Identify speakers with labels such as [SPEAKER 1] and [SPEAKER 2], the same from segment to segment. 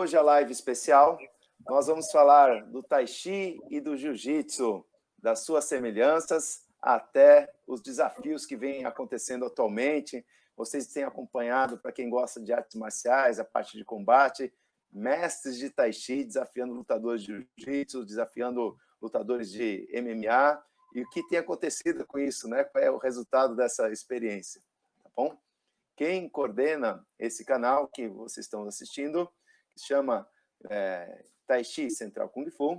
[SPEAKER 1] Hoje a live especial, nós vamos falar do Tai Chi e do Jiu-Jitsu, das suas semelhanças até os desafios que vêm acontecendo atualmente. Vocês têm acompanhado, para quem gosta de artes marciais, a parte de combate, mestres de Tai Chi desafiando lutadores de Jiu-Jitsu, desafiando lutadores de MMA, e o que tem acontecido com isso, né? Qual é o resultado dessa experiência, tá bom? Quem coordena esse canal que vocês estão assistindo, que se chama Tai Chi Central Kung Fu,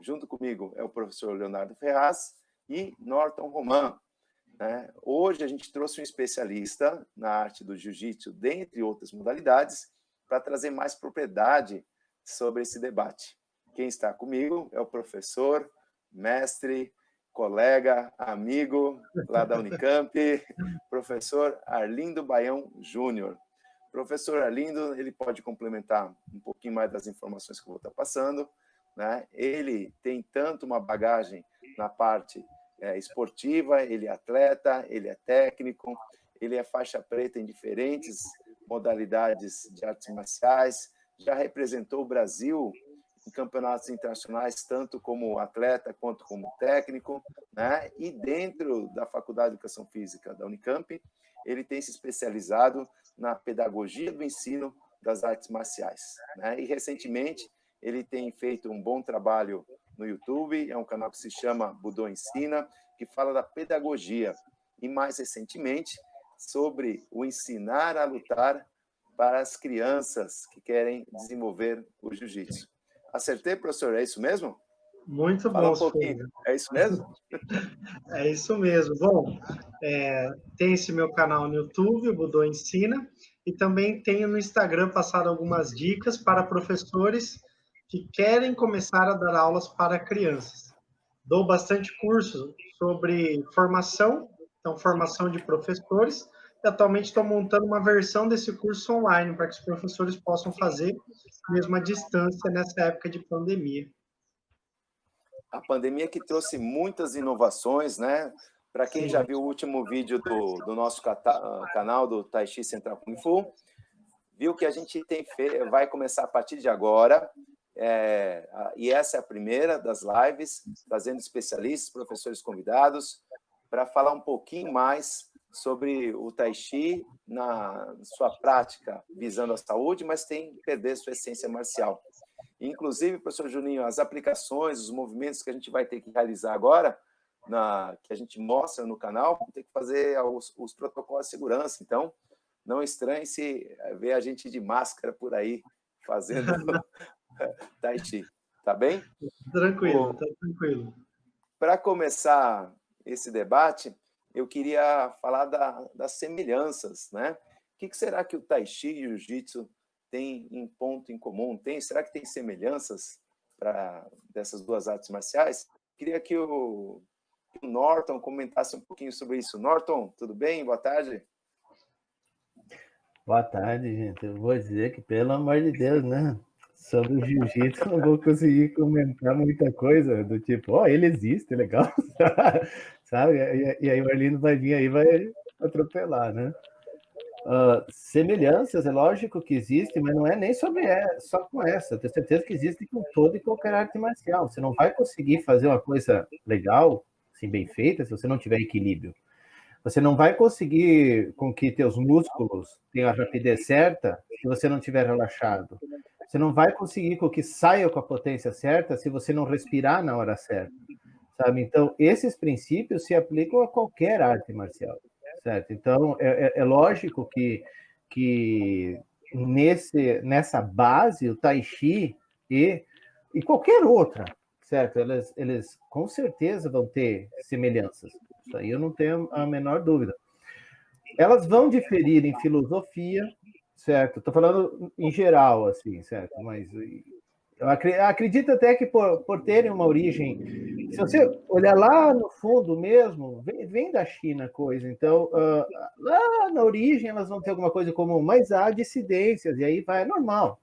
[SPEAKER 1] junto comigo é o professor Leonardo Ferraz e Norton Roman, né? Hoje a gente trouxe um especialista na arte do Jiu-Jitsu, dentre outras modalidades, para trazer mais propriedade sobre esse debate. Quem está comigo é o professor, mestre, colega, amigo lá da Unicamp, professor Arlindo Baião Júnior. Professor Arlindo, ele pode complementar um pouquinho mais das informações que eu vou estar passando, né? Ele tem tanto uma bagagem na parte esportiva, ele é atleta, ele é técnico, ele é faixa preta em diferentes modalidades de artes marciais, já representou o Brasil em campeonatos internacionais, tanto como atleta quanto como técnico, né? E dentro da Faculdade de Educação Física da Unicamp, ele tem se especializado na pedagogia do ensino das artes marciais, né? E recentemente ele tem feito um bom trabalho no YouTube, é um canal que se chama Budô Ensina, que fala da pedagogia, e mais recentemente sobre o ensinar a lutar para as crianças que querem desenvolver o jiu-jitsu. Acertei, professor? É isso mesmo?
[SPEAKER 2] Muito
[SPEAKER 1] Fala
[SPEAKER 2] bom,
[SPEAKER 1] um pouquinho. É isso mesmo?
[SPEAKER 2] É isso mesmo. Bom, tem esse meu canal no YouTube, o Budô Ensina, e também tenho no Instagram passado algumas dicas para professores que querem começar a dar aulas para crianças. Dou bastante curso sobre formação, então formação de professores, e atualmente estou montando uma versão desse curso online para que os professores possam fazer mesmo à distância nessa época de pandemia.
[SPEAKER 1] A pandemia que trouxe muitas inovações, né? Para quem
[SPEAKER 2] Sim.
[SPEAKER 1] já viu o último vídeo do nosso canal do Tai Chi Central Kung Fu, viu que a gente vai começar a partir de agora, e essa é a primeira das lives, trazendo especialistas, professores convidados, para falar um pouquinho mais sobre o Tai Chi na sua prática, visando a saúde, mas sem perder sua essência marcial. Inclusive, professor Juninho, as aplicações, os movimentos que a gente vai ter que realizar agora, que a gente mostra no canal, tem que fazer os protocolos de segurança. Então, não estranhe se ver a gente de máscara por aí, fazendo Tai Chi. Tá bem?
[SPEAKER 2] Tranquilo, tá tranquilo.
[SPEAKER 1] Para começar esse debate, eu queria falar das semelhanças, né? O que será que o Tai Chi e o Jiu-Jitsu tem em ponto em comum? Será que tem semelhanças dessas duas artes marciais? Queria que o Norton comentasse um pouquinho sobre isso. Norton, tudo bem? Boa tarde.
[SPEAKER 3] Boa tarde, gente. Eu vou dizer que, pelo amor de Deus, né? Sobre o jiu-jitsu, não vou conseguir comentar muita coisa, do tipo, ele existe, legal, sabe? E aí o Arlindo vai vir aí e vai atropelar, né? Semelhanças, é lógico que existe, mas não é nem só com essa. Eu tenho certeza que existe com toda e qualquer arte marcial. Você não vai conseguir fazer uma coisa legal, assim, bem feita, se você não tiver equilíbrio. Você não vai conseguir com que teus músculos tenham a rapidez certa se você não estiver relaxado. Você não vai conseguir com que saia com a potência certa se você não respirar na hora certa, sabe? Então, esses princípios se aplicam a qualquer arte marcial, certo? Então, é lógico que nessa base, o Tai Chi e qualquer outra, certo? Eles com certeza vão ter semelhanças. Isso aí eu não tenho a menor dúvida. Elas vão diferir em filosofia, certo? Estou falando em geral, assim, certo? Mas eu acredito até que por terem uma origem... Se você olhar lá no fundo mesmo, vem da China a coisa. Então, lá na origem elas vão ter alguma coisa comum, mas há dissidências, e aí vai, é normal.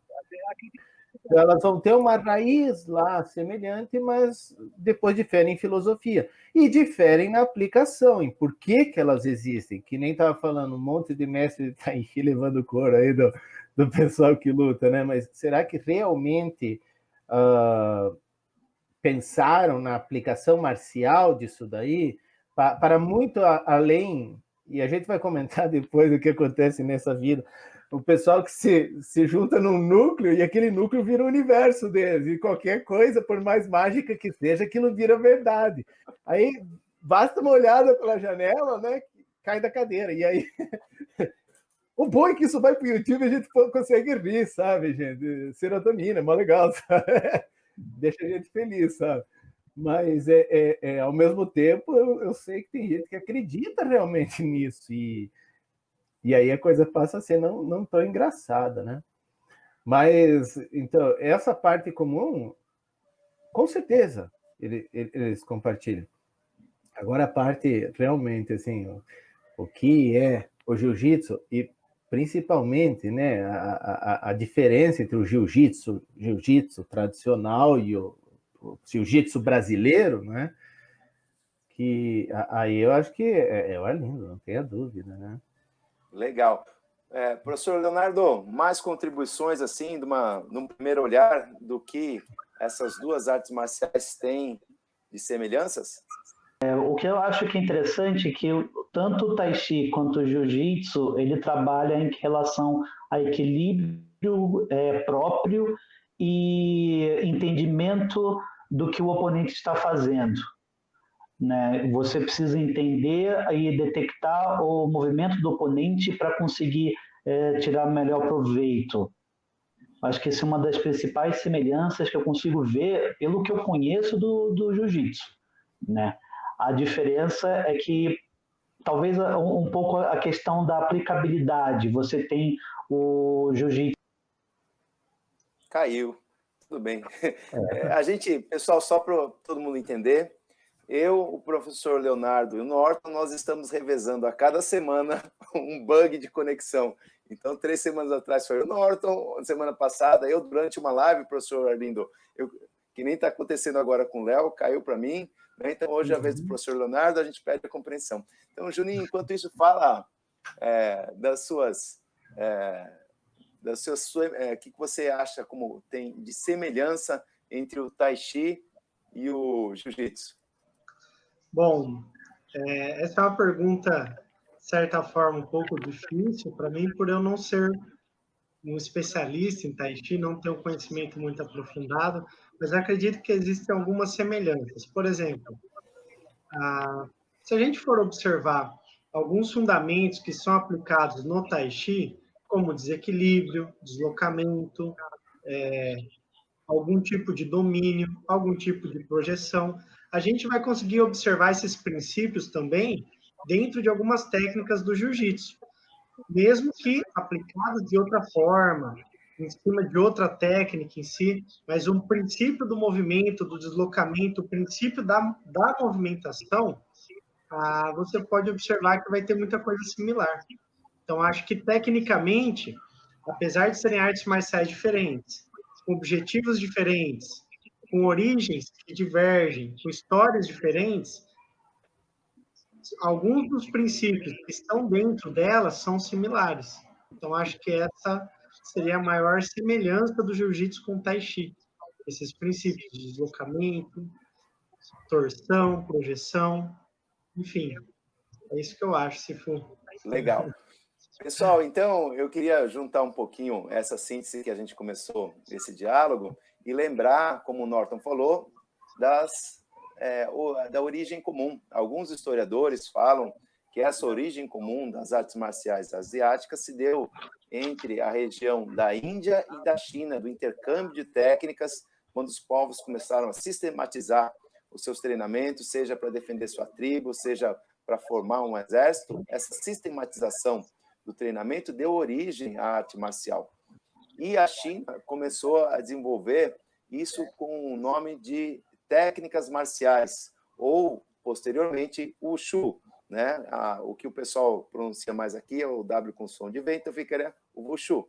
[SPEAKER 3] Elas vão ter uma raiz lá semelhante, mas depois diferem em filosofia. E diferem na aplicação, em por que elas existem. Que nem estava falando um monte de mestre de Tai Chi levando couro aí do pessoal que luta, né? Mas será que realmente pensaram na aplicação marcial disso daí? Para muito além, e a gente vai comentar depois o que acontece nessa vida, o pessoal que se junta num núcleo e aquele núcleo vira o universo deles, e qualquer coisa, por mais mágica que seja, aquilo vira verdade. Aí basta uma olhada pela janela, né? Cai da cadeira. E aí, o bom é que isso vai para o YouTube e a gente consegue rir, sabe, gente? Serotonina, é mó legal, sabe? Deixa a gente feliz, sabe? Mas, ao mesmo tempo, eu sei que tem gente que acredita realmente nisso. E aí a coisa passa a ser não tão engraçada, né? Mas, então, essa parte comum, com certeza, eles compartilham. Agora, a parte realmente, assim, o que é o jiu-jitsu, e principalmente, né, a diferença entre o jiu-jitsu tradicional e o jiu-jitsu brasileiro, né? Que aí eu acho que é lindo, não tenha dúvida, né?
[SPEAKER 1] Legal. Professor Leonardo, mais contribuições, assim, num primeiro olhar, do que essas duas artes marciais têm de semelhanças?
[SPEAKER 4] O que eu acho que é interessante é que tanto o Tai Chi quanto o Jiu-Jitsu, ele trabalha em relação a equilíbrio próprio e entendimento do que o oponente está fazendo. Né? Você precisa entender e detectar o movimento do oponente para conseguir tirar melhor proveito. Acho que essa é uma das principais semelhanças que eu consigo ver pelo que eu conheço do Jiu-Jitsu. Né? A diferença é que talvez um pouco a questão da aplicabilidade. Você tem o Jiu-Jitsu.
[SPEAKER 1] Caiu. Tudo bem. Pessoal, só para todo mundo entender, eu, o professor Leonardo e o Norton, nós estamos revezando a cada semana um bug de conexão. Então, 3 semanas atrás foi o Norton, semana passada eu, durante uma live, professor Arlindo, que nem está acontecendo agora com o Léo, caiu para mim, né? Então hoje é a vez do professor Leonardo, a gente pede a compreensão. Então, Juninho, enquanto isso, fala das suas... o que você acha como tem de semelhança entre o Tai Chi e o Jiu-Jitsu?
[SPEAKER 2] Bom, essa é uma pergunta, de certa forma, um pouco difícil para mim, por eu não ser um especialista em Tai Chi, não ter um conhecimento muito aprofundado, mas acredito que existem algumas semelhanças. Por exemplo, se a gente for observar alguns fundamentos que são aplicados no Tai Chi, como desequilíbrio, deslocamento, algum tipo de domínio, algum tipo de projeção, a gente vai conseguir observar esses princípios também dentro de algumas técnicas do jiu-jitsu, mesmo que aplicados de outra forma, em cima de outra técnica em si, mas um princípio do movimento, do deslocamento, o princípio da movimentação, você pode observar que vai ter muita coisa similar. Então, acho que, tecnicamente, apesar de serem artes marciais diferentes, com objetivos diferentes, com origens que divergem, com histórias diferentes, alguns dos princípios que estão dentro delas são similares. Então, acho que essa seria a maior semelhança do jiu-jitsu com o tai chi. Esses princípios de deslocamento, torção, projeção, enfim, é isso que eu acho, se for.
[SPEAKER 1] Legal. Pessoal, então, eu queria juntar um pouquinho essa síntese que a gente começou esse diálogo e lembrar, como o Norton falou, da origem comum. Alguns historiadores falam que essa origem comum das artes marciais asiáticas se deu entre a região da Índia e da China, do intercâmbio de técnicas, quando os povos começaram a sistematizar os seus treinamentos, seja para defender sua tribo, seja para formar um exército. Essa sistematização do treinamento deu origem à arte marcial. E a China começou a desenvolver isso com o nome de técnicas marciais, ou, posteriormente, o Wushu, né? O que o pessoal pronuncia mais aqui é o W com som de V, então ficaria o Wushu.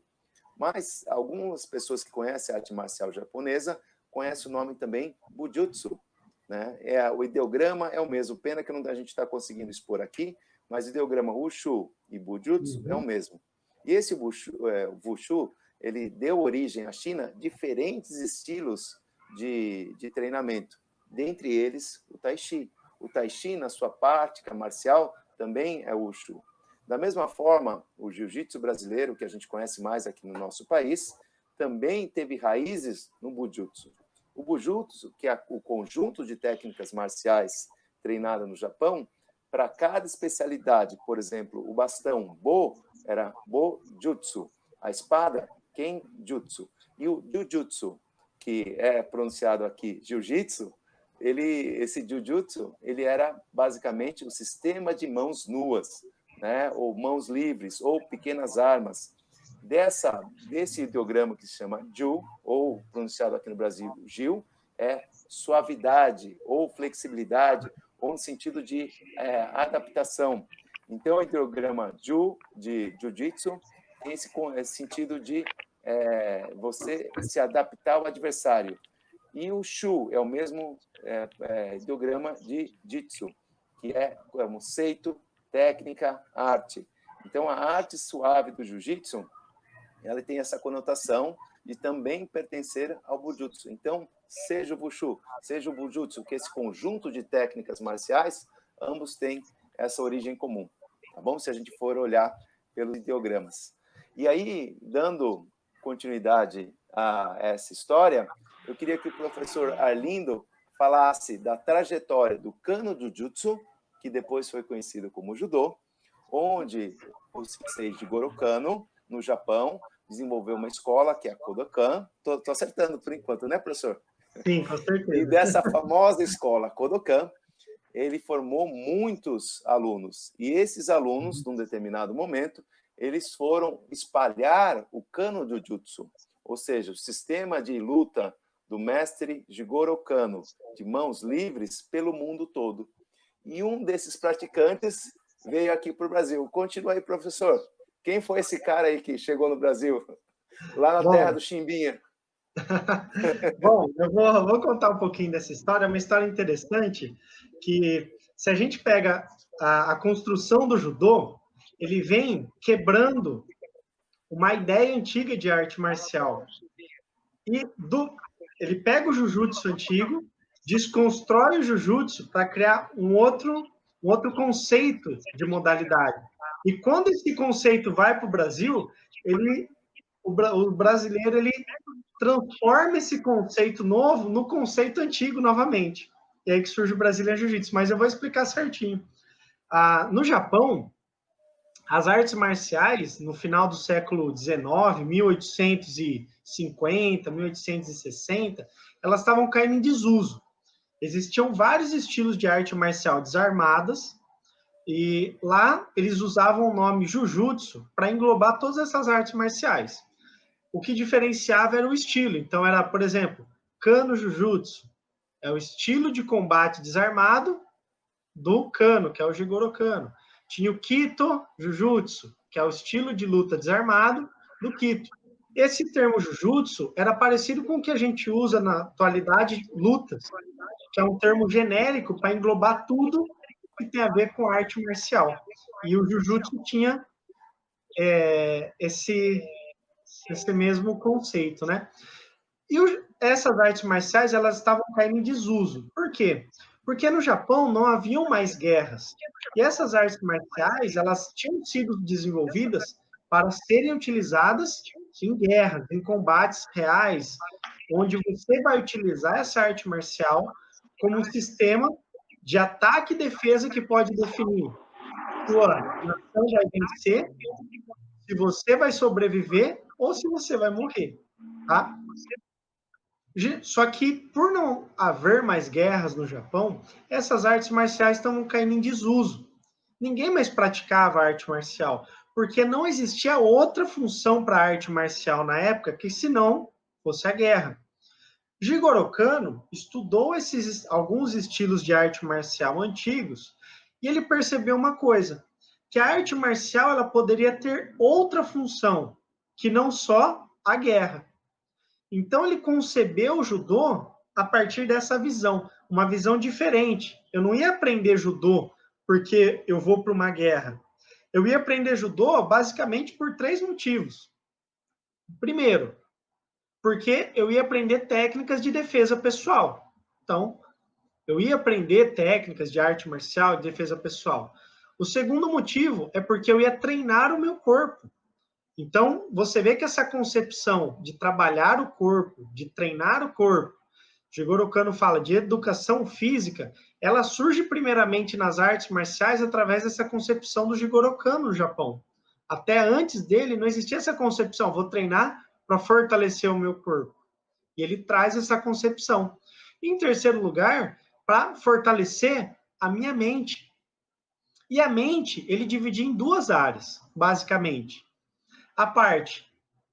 [SPEAKER 1] Mas algumas pessoas que conhecem a arte marcial japonesa conhecem o nome também Bujutsu, né? O ideograma é o mesmo, pena que a gente está conseguindo expor aqui, mas o ideograma Wushu e Bujutsu é o mesmo. E esse Wushu, ele deu origem à China diferentes estilos de treinamento, dentre eles o Tai Chi. O Tai Chi, na sua prática marcial, também é Wushu. Da mesma forma, o Jiu-Jitsu brasileiro, que a gente conhece mais aqui no nosso país, também teve raízes no Bujutsu. O Bujutsu, que é o conjunto de técnicas marciais treinada no Japão, para cada especialidade, por exemplo, o bastão Bo era Bo-Jutsu, a espada Ken-Jutsu, e o Jiu-Jitsu, que é pronunciado aqui Jiu-Jitsu, esse Jiu-Jitsu, ele era basicamente o sistema de mãos nuas, né, ou mãos livres, ou pequenas armas. Desse ideograma que se chama Ju, ou pronunciado aqui no Brasil Gil, é suavidade ou flexibilidade, ou no sentido de adaptação. Então, o ideograma Ju, de Jiu-Jitsu, tem esse sentido de você se adaptar ao adversário. E o Shu é o mesmo ideograma de Jitsu, que é como seito, técnica, arte. Então, a arte suave do Jiu-Jitsu, ela tem essa conotação de também pertencer ao Bujutsu. Então, seja o Wushu, seja o Bujutsu, que esse conjunto de técnicas marciais, ambos têm essa origem comum, tá bom? Se a gente for olhar pelos ideogramas. E aí, dando continuidade a essa história, eu queria que o professor Arlindo falasse da trajetória do Kano Jujutsu, que depois foi conhecido como Judô, onde o sensei Jigoro Kano, no Japão, desenvolveu uma escola, que é a Kodokan. Estou acertando por enquanto, né, professor?
[SPEAKER 2] Sim, com certeza.
[SPEAKER 1] E dessa famosa escola Kodokan, ele formou muitos alunos. E esses alunos, num determinado momento, eles foram espalhar o Kano Jujutsu, ou seja, o sistema de luta do mestre Jigoro Kano, de mãos livres, pelo mundo todo. E um desses praticantes veio aqui para o Brasil. Continua aí, professor. Quem foi esse cara aí que chegou no Brasil? Lá na terra do Chimbinha.
[SPEAKER 2] Bom, eu vou contar um pouquinho dessa história. É uma história interessante que, se a gente pega a construção do judô, ele vem quebrando uma ideia antiga de arte marcial. E ele pega o Jujutsu antigo, desconstrói o Jujutsu para criar um outro conceito de modalidade. E quando esse conceito vai para o Brasil, o brasileiro ele transforma esse conceito novo no conceito antigo novamente. E aí que surge o Brazilian Jiu-Jitsu. Mas eu vou explicar certinho. No Japão, as artes marciais, no final do século XIX, 1850, 1860, elas estavam caindo em desuso. Existiam vários estilos de arte marcial desarmadas, e lá eles usavam o nome Jujutsu para englobar todas essas artes marciais. O que diferenciava era o estilo. Então era, por exemplo, Kano Jujutsu. É o estilo de combate desarmado do Kano, que é o Jigoro Kano. Tinha o Kito Jujutsu, que é o estilo de luta desarmado do Kito. Esse termo Jujutsu era parecido com o que a gente usa na atualidade, lutas, que é um termo genérico para englobar tudo que tem a ver com arte marcial. E o Jujutsu tinha esse mesmo conceito, né? E essas artes marciais, elas estavam caindo em desuso. Por quê? Porque no Japão não haviam mais guerras. E essas artes marciais, elas tinham sido desenvolvidas para serem utilizadas em guerras, em combates reais, onde você vai utilizar essa arte marcial como um sistema de ataque e defesa que pode definir sua nação vai vencer, se você vai sobreviver ou se você vai morrer, tá? Só que, por não haver mais guerras no Japão, essas artes marciais estão caindo em desuso. Ninguém mais praticava arte marcial, porque não existia outra função para a arte marcial na época que se não fosse a guerra. Jigoro Kano estudou alguns estilos de arte marcial antigos e ele percebeu uma coisa, que a arte marcial ela poderia ter outra função, que não só a guerra. Então, ele concebeu o judô a partir dessa visão, uma visão diferente. Eu não ia aprender judô porque eu vou para uma guerra. Eu ia aprender judô basicamente por 3 motivos. Primeiro, porque eu ia aprender técnicas de defesa pessoal. Então, eu ia aprender técnicas de arte marcial, de defesa pessoal. O segundo motivo é porque eu ia treinar o meu corpo. Então, você vê que essa concepção de trabalhar o corpo, de treinar o corpo, Jigoro Kano fala de educação física, ela surge primeiramente nas artes marciais através dessa concepção do Jigoro Kano no Japão. Até antes dele não existia essa concepção, vou treinar para fortalecer o meu corpo. E ele traz essa concepção. Em terceiro lugar, para fortalecer a minha mente. E a mente, ele dividia em 2 áreas, basicamente. A parte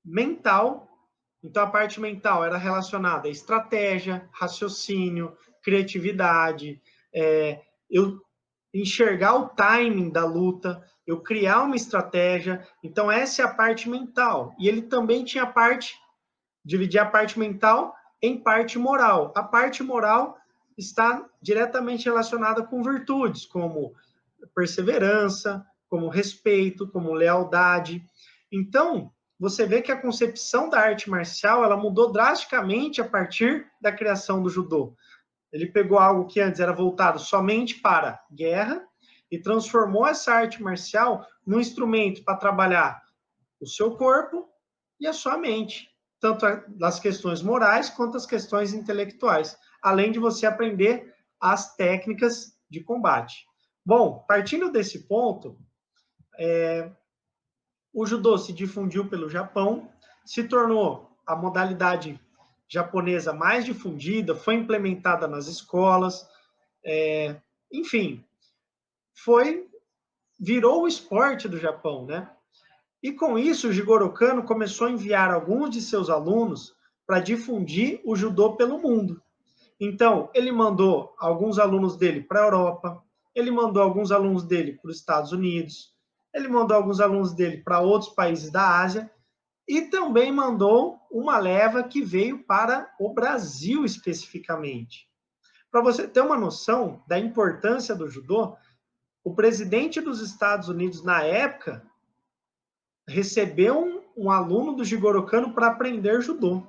[SPEAKER 2] mental, então a parte mental era relacionada a estratégia, raciocínio, criatividade, eu enxergar o timing da luta, eu criar uma estratégia. Então essa é a parte mental. E ele também tinha dividia a parte mental em parte moral. A parte moral está diretamente relacionada com virtudes, como perseverança, como respeito, como lealdade. Então, você vê que a concepção da arte marcial, ela mudou drasticamente a partir da criação do judô. Ele pegou algo que antes era voltado somente para guerra e transformou essa arte marcial num instrumento para trabalhar o seu corpo e a sua mente, tanto nas questões morais quanto as questões intelectuais, além de você aprender as técnicas de combate. Bom, partindo desse ponto, o judô se difundiu pelo Japão, se tornou a modalidade japonesa mais difundida, foi implementada nas escolas, enfim, virou o esporte do Japão, né? E com isso, o Jigoro Kano começou a enviar alguns de seus alunos para difundir o judô pelo mundo. Então, ele mandou alguns alunos dele para a Europa, ele mandou alguns alunos dele para os Estados Unidos, ele mandou alguns alunos dele para outros países da Ásia e também mandou uma leva que veio para o Brasil especificamente. Para você ter uma noção da importância do judô, o presidente dos Estados Unidos, na época, recebeu um aluno do Jigoro Kano para aprender judô.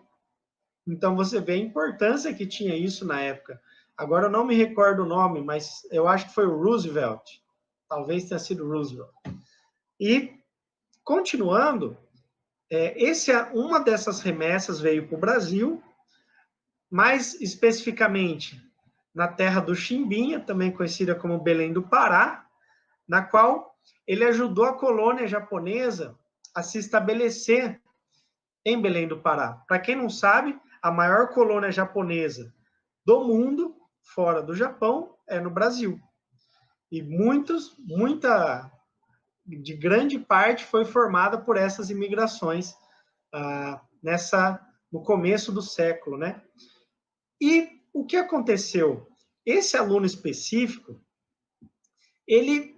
[SPEAKER 2] Então, você vê a importância que tinha isso na época. Agora, eu não me recordo o nome, mas eu acho que foi o Roosevelt. Talvez tenha sido Roosevelt. E, continuando, uma dessas remessas veio para o Brasil, mais especificamente na terra do Chimbinha, também conhecida como Belém do Pará, na qual ele ajudou a colônia japonesa a se estabelecer em Belém do Pará. Para quem não sabe, a maior colônia japonesa do mundo, fora do Japão, é no Brasil. E de grande parte foi formada por essas imigrações no começo do século, né? E o que aconteceu? Esse aluno específico, ele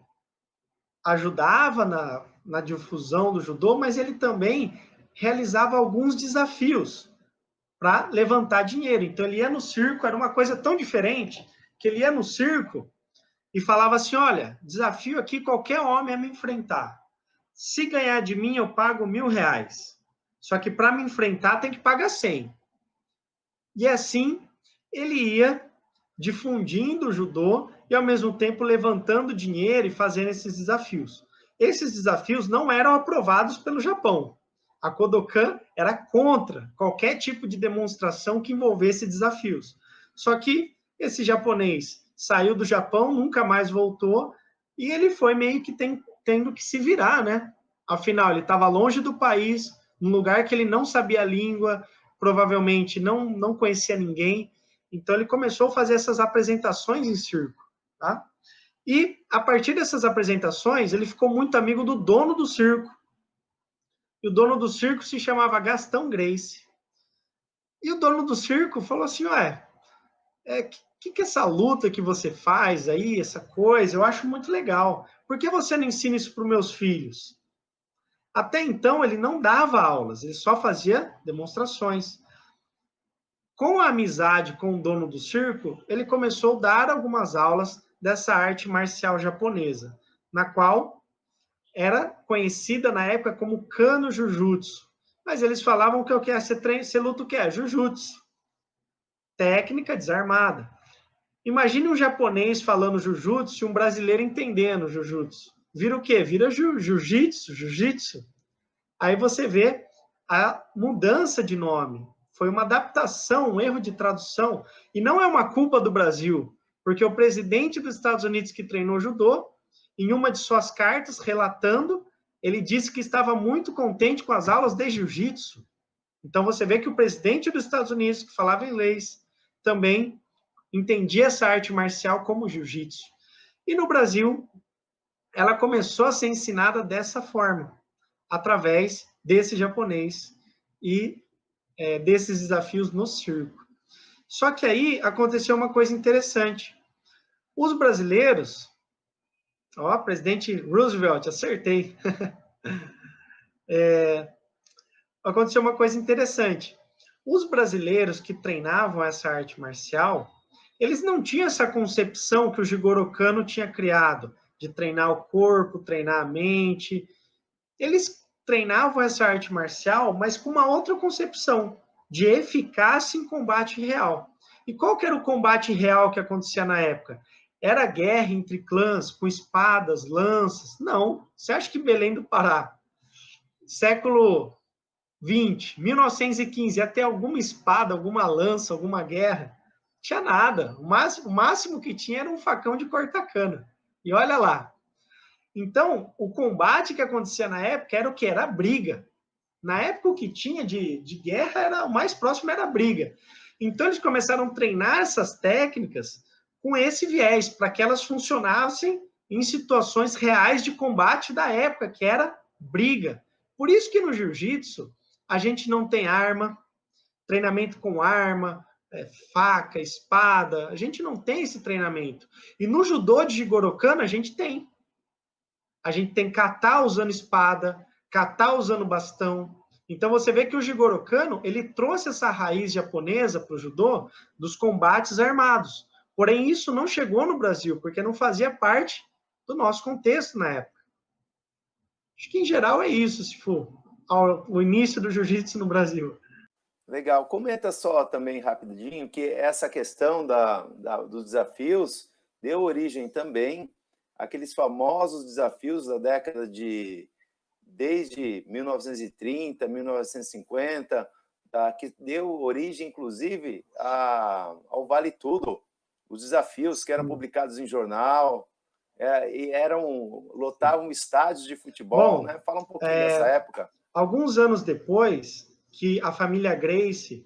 [SPEAKER 2] ajudava na difusão do judô, mas ele também realizava alguns desafios para levantar dinheiro. Então, ele ia no circo, era uma coisa tão diferente, que ele ia no circo e falava assim, olha, desafio aqui qualquer homem a me enfrentar. Se ganhar de mim, eu pago R$1.000. Só que para me enfrentar, tem que pagar 100. E assim, ele ia difundindo o judô e, ao mesmo tempo, levantando dinheiro e fazendo esses desafios. Esses desafios não eram aprovados pelo Japão. A Kodokan era contra qualquer tipo de demonstração que envolvesse desafios. Só que esse japonês saiu do Japão, nunca mais voltou, e ele foi meio que tendo que se virar, né? Afinal, ele estava longe do país, num lugar que ele não sabia a língua, provavelmente não conhecia ninguém. Então, ele começou a fazer essas apresentações em circo, tá? E, a partir dessas apresentações, ele ficou muito amigo do dono do circo. E o dono do circo se chamava Gastão Gracie. E o dono do circo falou assim, que essa luta que você faz aí, essa coisa, eu acho muito legal. Por que você não ensina isso para os meus filhos? Até então, ele não dava aulas, ele só fazia demonstrações. Com a amizade com o dono do circo, ele começou a dar algumas aulas dessa arte marcial japonesa, na qual era conhecida na época como Kano Jujutsu. Mas eles falavam que o que é você luta o que é? Jujutsu. Técnica desarmada. Imagine um japonês falando Jujutsu e um brasileiro entendendo Jujutsu. Vira o quê? Vira Jiu-Jitsu. Aí você vê a mudança de nome. Foi uma adaptação, um erro de tradução. E não é uma culpa do Brasil, porque o presidente dos Estados Unidos que treinou judô, em uma de suas cartas, relatando, ele disse que estava muito contente com as aulas de jiu-jitsu. Então você vê que o presidente dos Estados Unidos, que falava inglês, também entendia essa arte marcial como jiu-jitsu. E no Brasil, ela começou a ser ensinada dessa forma, através desse japonês e desses desafios no circo. Só que aí aconteceu uma coisa interessante. Os brasileiros, presidente Roosevelt, acertei. Aconteceu uma coisa interessante. Os brasileiros que treinavam essa arte marcial, eles não tinham essa concepção que o Jigoro Kano tinha criado, de treinar o corpo, treinar a mente. Eles treinavam essa arte marcial, mas com uma outra concepção, de eficácia em combate real. E qual que era o combate real que acontecia na época? Era guerra entre clãs, com espadas, lanças? Não. Você acha que Belém do Pará, século 20, 1915, ia ter alguma espada, alguma lança, alguma guerra? Tinha nada. O máximo que tinha era um facão de cortar cana. E olha lá. Então, o combate que acontecia na época era o que? Era a briga. Na época, o que tinha de guerra, o mais próximo era a briga. Então, eles começaram a treinar essas técnicas com esse viés, para que elas funcionassem em situações reais de combate da época, que era briga. Por isso que no jiu-jitsu, a gente não tem arma, treinamento com arma, faca, espada, a gente não tem esse treinamento. E no judô de Jigoro Kano, a gente tem. A gente tem kata usando espada, kata usando bastão. Então você vê que o Jigoro Kano, ele trouxe essa raiz japonesa para o judô dos combates armados. Porém, isso não chegou no Brasil, porque não fazia parte do nosso contexto na época. Acho que, em geral, é isso, se for o início do jiu-jitsu no Brasil.
[SPEAKER 1] Legal. Comenta só também rapidinho que essa questão dos desafios deu origem também àqueles famosos desafios da década desde 1930, 1950, que deu origem, inclusive, ao Vale Tudo, os desafios que eram publicados em jornal, e lotavam estádios de futebol. Bom, né? Fala um pouquinho dessa época.
[SPEAKER 2] Alguns anos depois que a família Gracie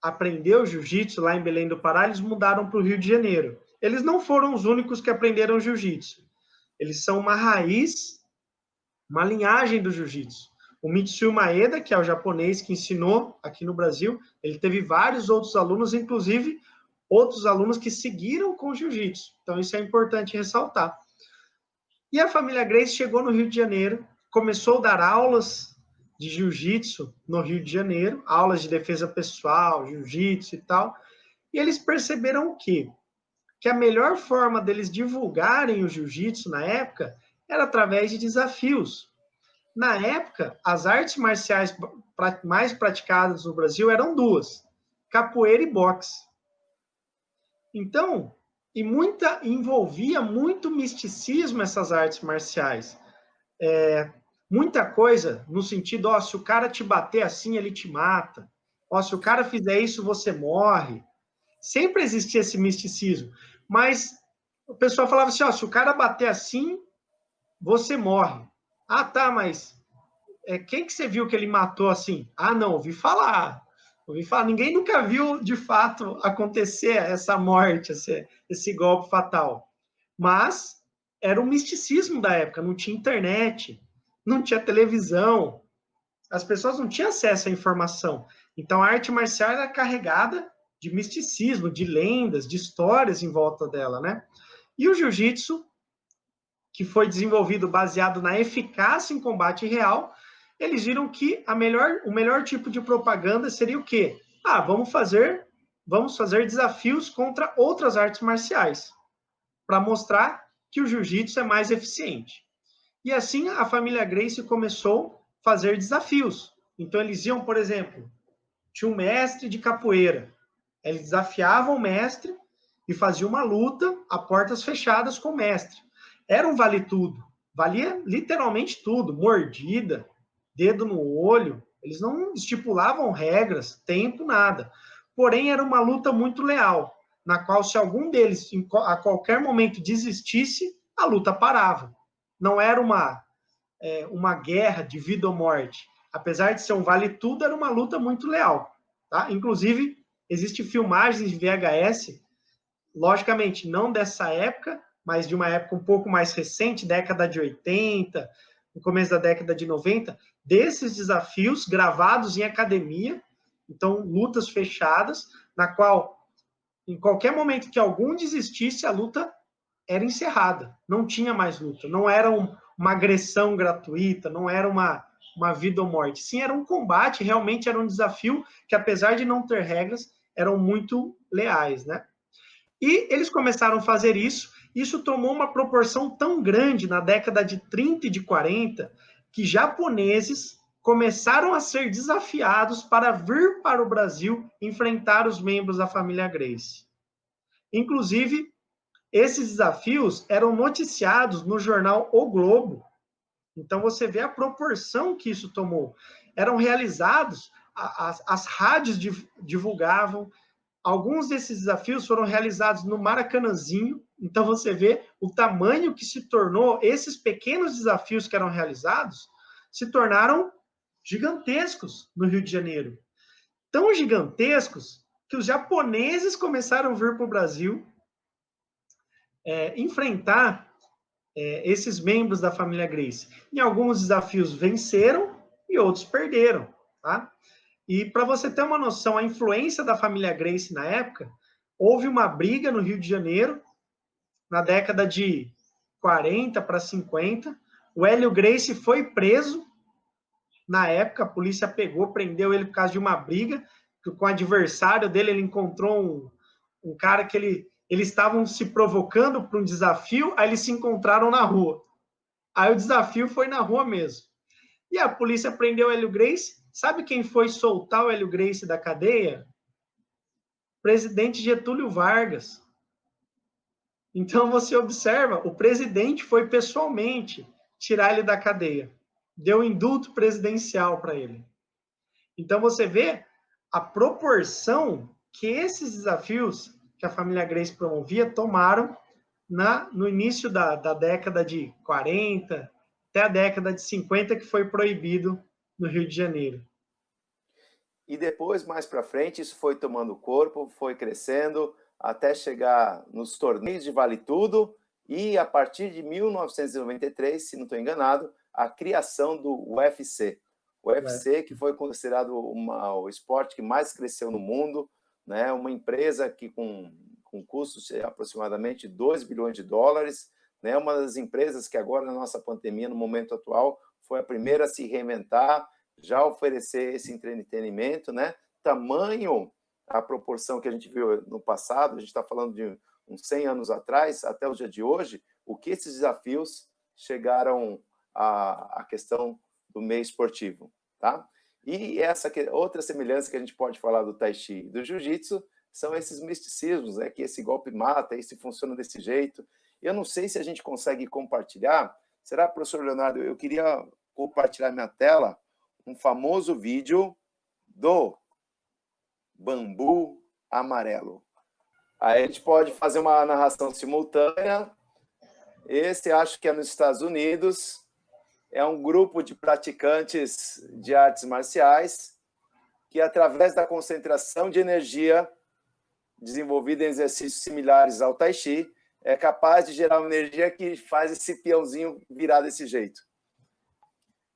[SPEAKER 2] aprendeu jiu-jitsu lá em Belém do Pará, eles mudaram para o Rio de Janeiro. Eles não foram os únicos que aprenderam jiu-jitsu. Eles são uma raiz, uma linhagem do jiu-jitsu. O Mitsuyo Maeda, que é o japonês que ensinou aqui no Brasil, ele teve vários outros alunos, inclusive outros alunos que seguiram com jiu-jitsu. Então, isso é importante ressaltar. E a família Gracie chegou no Rio de Janeiro, começou a dar aulas de jiu-jitsu no Rio de Janeiro, aulas de defesa pessoal, jiu-jitsu e tal, e eles perceberam o quê? Que a melhor forma deles divulgarem o jiu-jitsu na época era através de desafios. Na época, as artes marciais mais praticadas no Brasil eram duas, capoeira e boxe. Então, envolvia muito misticismo essas artes marciais. Muita coisa no sentido, se o cara te bater assim, ele te mata. Se o cara fizer isso, você morre. Sempre existia esse misticismo. Mas o pessoal falava assim, se o cara bater assim, você morre. Tá, mas quem que você viu que ele matou assim? Não, ouvi falar. Ninguém nunca viu, de fato, acontecer essa morte, esse golpe fatal. Mas era um misticismo da época, não tinha internet, não tinha televisão, as pessoas não tinham acesso à informação. Então, a arte marcial era carregada de misticismo, de lendas, de histórias em volta dela, né? E o jiu-jitsu, que foi desenvolvido baseado na eficácia em combate real, eles viram que o melhor tipo de propaganda seria o quê? Vamos fazer desafios contra outras artes marciais, para mostrar que o jiu-jitsu é mais eficiente. E assim a família Gracie começou a fazer desafios. Então eles iam, por exemplo, tinha um mestre de capoeira. Eles desafiavam o mestre e faziam uma luta a portas fechadas com o mestre. Era um vale tudo. Valia literalmente tudo. Mordida, dedo no olho. Eles não estipulavam regras, tempo, nada. Porém, era uma luta muito leal, na qual se algum deles a qualquer momento desistisse, a luta parava. Não era uma guerra de vida ou morte. Apesar de ser um vale tudo, era uma luta muito leal. Tá? Inclusive, existem filmagens de VHS, logicamente não dessa época, mas de uma época um pouco mais recente, década de 80, no começo da década de 90, desses desafios gravados em academia, então lutas fechadas, na qual, em qualquer momento que algum desistisse, a luta era encerrada, não tinha mais luta, não era uma agressão gratuita, não era uma vida ou morte. Sim, era um combate, realmente era um desafio que, apesar de não ter regras, eram muito leais, né? E eles começaram a fazer isso tomou uma proporção tão grande na década de 30 e de 40, que japoneses começaram a ser desafiados para vir para o Brasil enfrentar os membros da família Gracie. Inclusive, esses desafios eram noticiados no jornal O Globo. Então, você vê a proporção que isso tomou. Eram realizados, as rádios divulgavam, alguns desses desafios foram realizados no Maracanãzinho. Então, você vê o tamanho que se tornou, esses pequenos desafios que eram realizados, se tornaram gigantescos no Rio de Janeiro. Tão gigantescos que os japoneses começaram a vir para o Brasil enfrentar esses membros da família Gracie. Em alguns desafios venceram e outros perderam, tá? E para você ter uma noção, a influência da família Gracie na época, houve uma briga no Rio de Janeiro, na década de 40 para 50. O Hélio Gracie foi preso. Na época, a polícia pegou, prendeu ele por causa de uma briga, que com o adversário dele, ele encontrou um cara que eles estavam se provocando para um desafio, aí eles se encontraram na rua. Aí o desafio foi na rua mesmo. E a polícia prendeu o Hélio Gracie. Sabe quem foi soltar o Hélio Gracie da cadeia? Presidente Getúlio Vargas. Então você observa, o presidente foi pessoalmente tirar ele da cadeia. Deu indulto presidencial para ele. Então você vê a proporção que esses desafios que a família Gracie promovia tomaram no início da década de 40 até a década de 50, que foi proibido no Rio de Janeiro.
[SPEAKER 1] E depois, mais para frente, isso foi tomando corpo, foi crescendo, até chegar nos torneios de Vale Tudo, e a partir de 1993, se não estou enganado, a criação do UFC. O UFC, que foi considerado o esporte que mais cresceu no mundo, né? Uma empresa que com custos de aproximadamente 2 bilhões de dólares, né? Uma das empresas que agora, na nossa pandemia, no momento atual, foi a primeira a se reinventar, já oferecer esse entretenimento, né? Tamanho, a proporção que a gente viu no passado, a gente está falando de uns 100 anos atrás, até o dia de hoje, o que esses desafios chegaram à questão do meio esportivo, tá? E essa outra semelhança que a gente pode falar do Tai Chi e do Jiu-Jitsu são esses misticismos, né? Que esse golpe mata, esse funciona desse jeito. Eu não sei se a gente consegue compartilhar. Será, professor Leonardo, eu queria compartilhar minha tela, um famoso vídeo do bambu amarelo. Aí a gente pode fazer uma narração simultânea. Esse, acho que é nos Estados Unidos, é um grupo de praticantes de artes marciais que, através da concentração de energia desenvolvida em exercícios similares ao Tai Chi, é capaz de gerar uma energia que faz esse peãozinho virar desse jeito.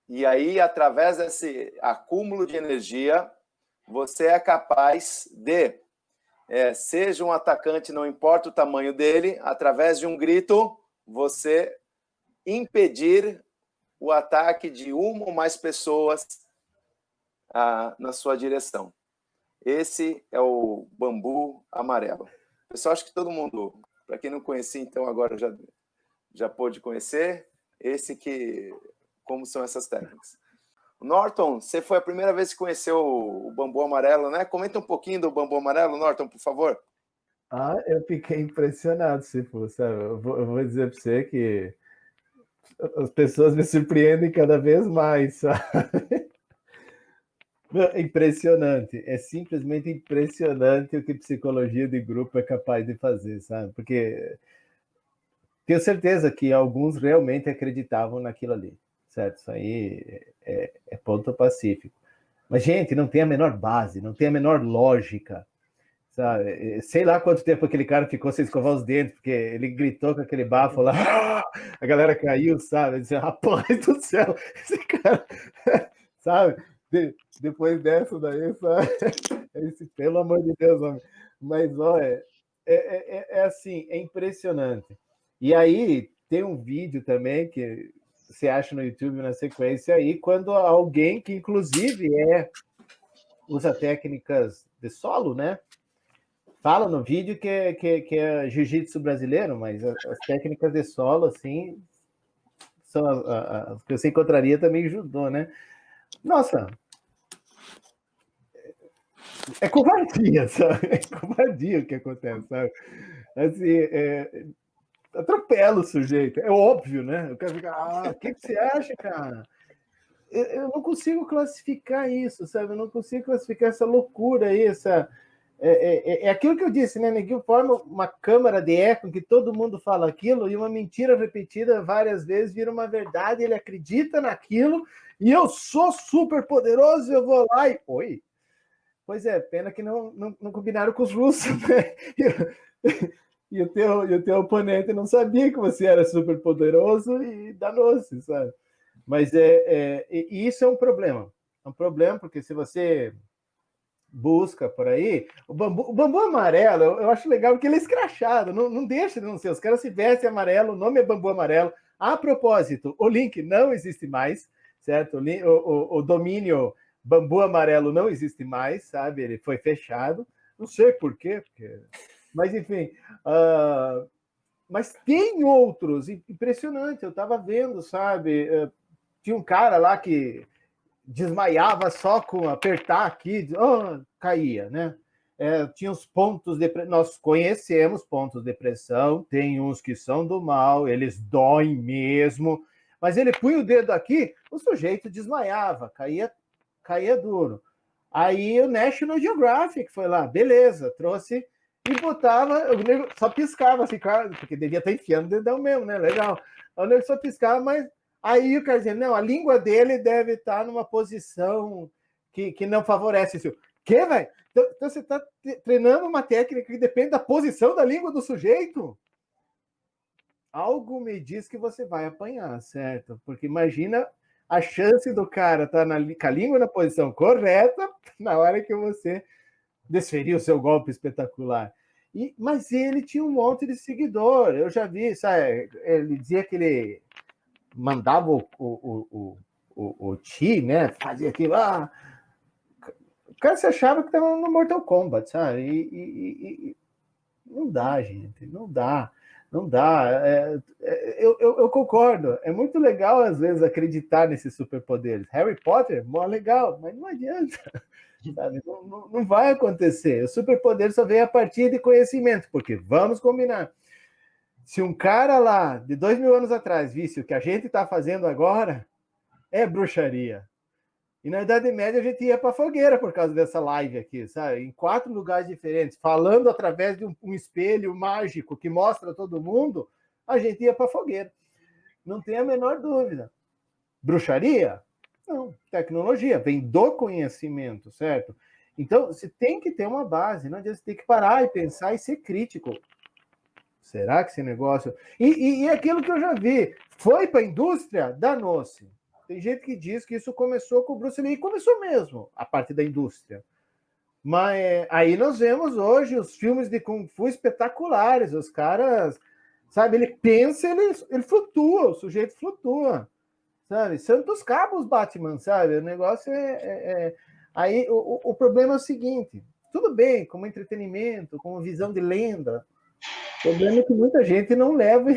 [SPEAKER 1] E aí, através desse acúmulo de energia, você é capaz de, seja um atacante, não importa o tamanho dele, através de um grito, você impedir o ataque de uma ou mais pessoas na sua direção. Esse é o bambu amarelo. Pessoal, acho que todo mundo, para quem não conhecia, então agora já pôde conhecer. como são essas técnicas. Norton, você foi a primeira vez que conheceu o bambu amarelo, né? Comenta um pouquinho do bambu amarelo, Norton, por favor.
[SPEAKER 3] Eu fiquei impressionado, se for, sabe? Eu vou dizer para você que as pessoas me surpreendem cada vez mais, sabe? Impressionante, é simplesmente impressionante o que psicologia de grupo é capaz de fazer, sabe? Porque tenho certeza que alguns realmente acreditavam naquilo ali, certo? Isso aí é ponto pacífico. Mas, gente, não tem a menor base, não tem a menor lógica, sabe? Sei lá quanto tempo aquele cara ficou sem escovar os dentes, porque ele gritou com aquele bafo lá, a galera caiu, sabe? Disse, rapaz do céu, esse cara, sabe? Depois dessa daí, sabe? Pelo amor de Deus, homem. Mas, olha, assim, é impressionante. E aí, tem um vídeo também que você acha no YouTube na sequência aí, quando alguém que, inclusive, usa técnicas de solo, né? Fala no vídeo que é jiu-jitsu brasileiro, mas as técnicas de solo, assim, são as que você encontraria também em judô, né? Nossa, é covardia, sabe? É covardia o que acontece, sabe? Assim, atropela o sujeito, é óbvio, né? O cara fica, o que você acha, cara? Eu não consigo classificar isso, sabe? Eu não consigo classificar essa loucura aí, é aquilo que eu disse, né? Ninguém forma uma câmara de eco em que todo mundo fala aquilo e uma mentira repetida várias vezes vira uma verdade, ele acredita naquilo e eu sou super poderoso, eu vou lá e... Oi? Pois é, pena que não combinaram com os russos, né? E o teu oponente não sabia que você era super poderoso e danou-se, sabe? Mas isso é um problema. É um problema porque se você busca por aí, o bambu amarelo, eu acho legal porque ele é escrachado, não deixa de não ser. Os caras se vestem amarelo, o nome é bambu amarelo. A propósito, o link não existe mais, certo? O domínio bambu amarelo não existe mais, sabe? Ele foi fechado. Não sei por quê, mas enfim. Mas tem outros, impressionante. Eu estava vendo, sabe? Tinha um cara lá que desmaiava só com apertar aqui, caía, né? Tinha os pontos de nós conhecemos pontos de pressão, tem uns que são do mal, eles doem mesmo, mas ele punha o dedo aqui, o sujeito desmaiava, caía duro. Aí o National Geographic foi lá, beleza, trouxe e botava, só piscava assim, porque devia estar enfiando o dedão mesmo, né? Legal. O nego só piscava, mas aí o cara dizia, não, a língua dele deve estar numa posição que não favorece isso. Que, velho? Então você está treinando uma técnica que depende da posição da língua do sujeito? Algo me diz que você vai apanhar, certo? Porque imagina a chance do cara estar com a língua na posição correta na hora que você desferiu o seu golpe espetacular. Mas ele tinha um monte de seguidor. Eu já vi, sabe? Ele dizia que ele mandava o Chi, né? Fazia aquilo lá. O cara se achava que estava no Mortal Kombat, sabe? E não dá, gente. Não dá. Não dá. Eu concordo. É muito legal, às vezes, acreditar nesses superpoderes. Harry Potter, mó legal, mas não adianta. Sabe? Não vai acontecer. O superpoder só vem a partir de conhecimento, porque vamos combinar. Se um cara lá, de 2000 anos atrás, visse o que a gente está fazendo agora, é bruxaria. E na Idade Média a gente ia para a fogueira por causa dessa live aqui, sabe? Em 4 lugares diferentes, falando através de um espelho mágico que mostra a todo mundo, a gente ia para a fogueira. Não tem a menor dúvida. Bruxaria? Não. Tecnologia, vem do conhecimento, certo? Então, você tem que ter uma base, não adianta, você tem que parar e pensar e ser crítico. Será que esse negócio... E aquilo que eu já vi, foi para a indústria, danou-se. Tem gente que diz que isso começou com o Bruce Lee, e começou mesmo, a parte da indústria. Mas aí nós vemos hoje os filmes de Kung Fu espetaculares, os caras, sabe, ele pensa, ele flutua, o sujeito flutua, sabe? Santos cabos, Batman, sabe? O negócio Aí o problema é o seguinte, tudo bem, como entretenimento, como visão de lenda, O problema é que muita gente não leva,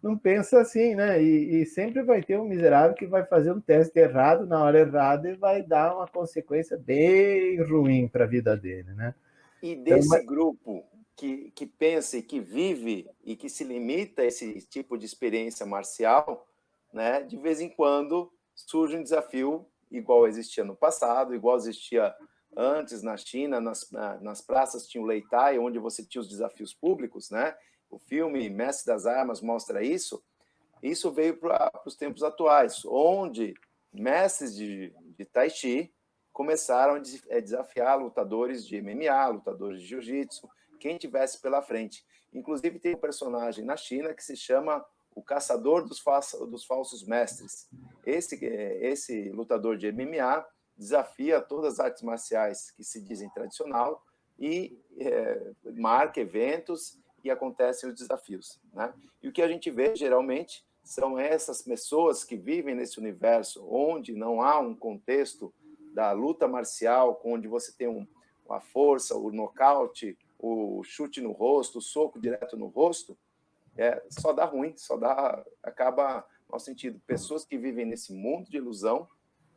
[SPEAKER 3] não pensa assim, né? E sempre vai ter um miserável que vai fazer um teste errado na hora errada e vai dar uma consequência bem ruim para a vida dele, né?
[SPEAKER 1] E desse grupo que pensa e que vive e que se limita a esse tipo de experiência marcial, né? De vez em quando surge um desafio igual existia no passado, igual existia antes na China, nas praças tinha o Lei Tai, onde você tinha os desafios públicos, né? O filme Mestre das Armas mostra isso. Isso veio para os tempos atuais, onde mestres de Tai Chi começaram a desafiar lutadores de MMA, lutadores de jiu-jitsu, quem tivesse pela frente. Inclusive, tem um personagem na China que se chama o Caçador dos Falsos Mestres. Esse lutador de MMA desafia todas as artes marciais que se dizem tradicional e marca eventos e acontecem os desafios, né? E o que a gente vê, geralmente, são essas pessoas que vivem nesse universo onde não há um contexto da luta marcial, onde você tem a força, o nocaute, o chute no rosto, o soco direto no rosto, só dá ruim, acaba, no sentido, pessoas que vivem nesse mundo de ilusão,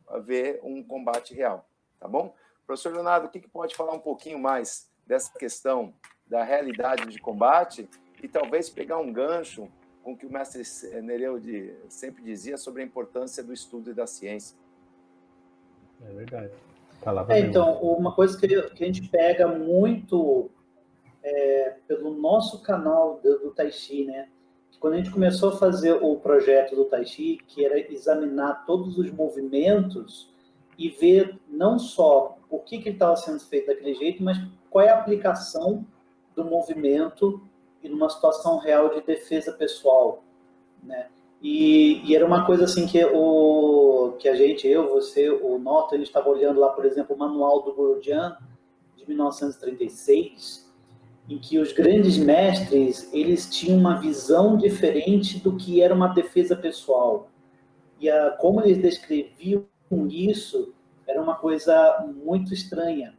[SPEAKER 1] a ver um combate real, tá bom? Professor Leonardo, o que pode falar um pouquinho mais dessa questão da realidade de combate e talvez pegar um gancho com o que o mestre Nereu sempre dizia sobre a importância do estudo e da ciência?
[SPEAKER 3] É verdade.
[SPEAKER 5] Então, uma coisa que a gente pega muito pelo nosso canal do Tai Chi, né? Quando a gente começou a fazer o projeto do Tai Chi, que era examinar todos os movimentos e ver não só o que estava sendo feito daquele jeito, mas qual é a aplicação do movimento e numa situação real de defesa pessoal, né? E era uma coisa assim que a gente, eu, você, o Norton, ele estava olhando lá, por exemplo, o manual do Gurujian, de 1936, em que os grandes mestres, eles tinham uma visão diferente do que era uma defesa pessoal. E como eles descreviam isso, era uma coisa muito estranha.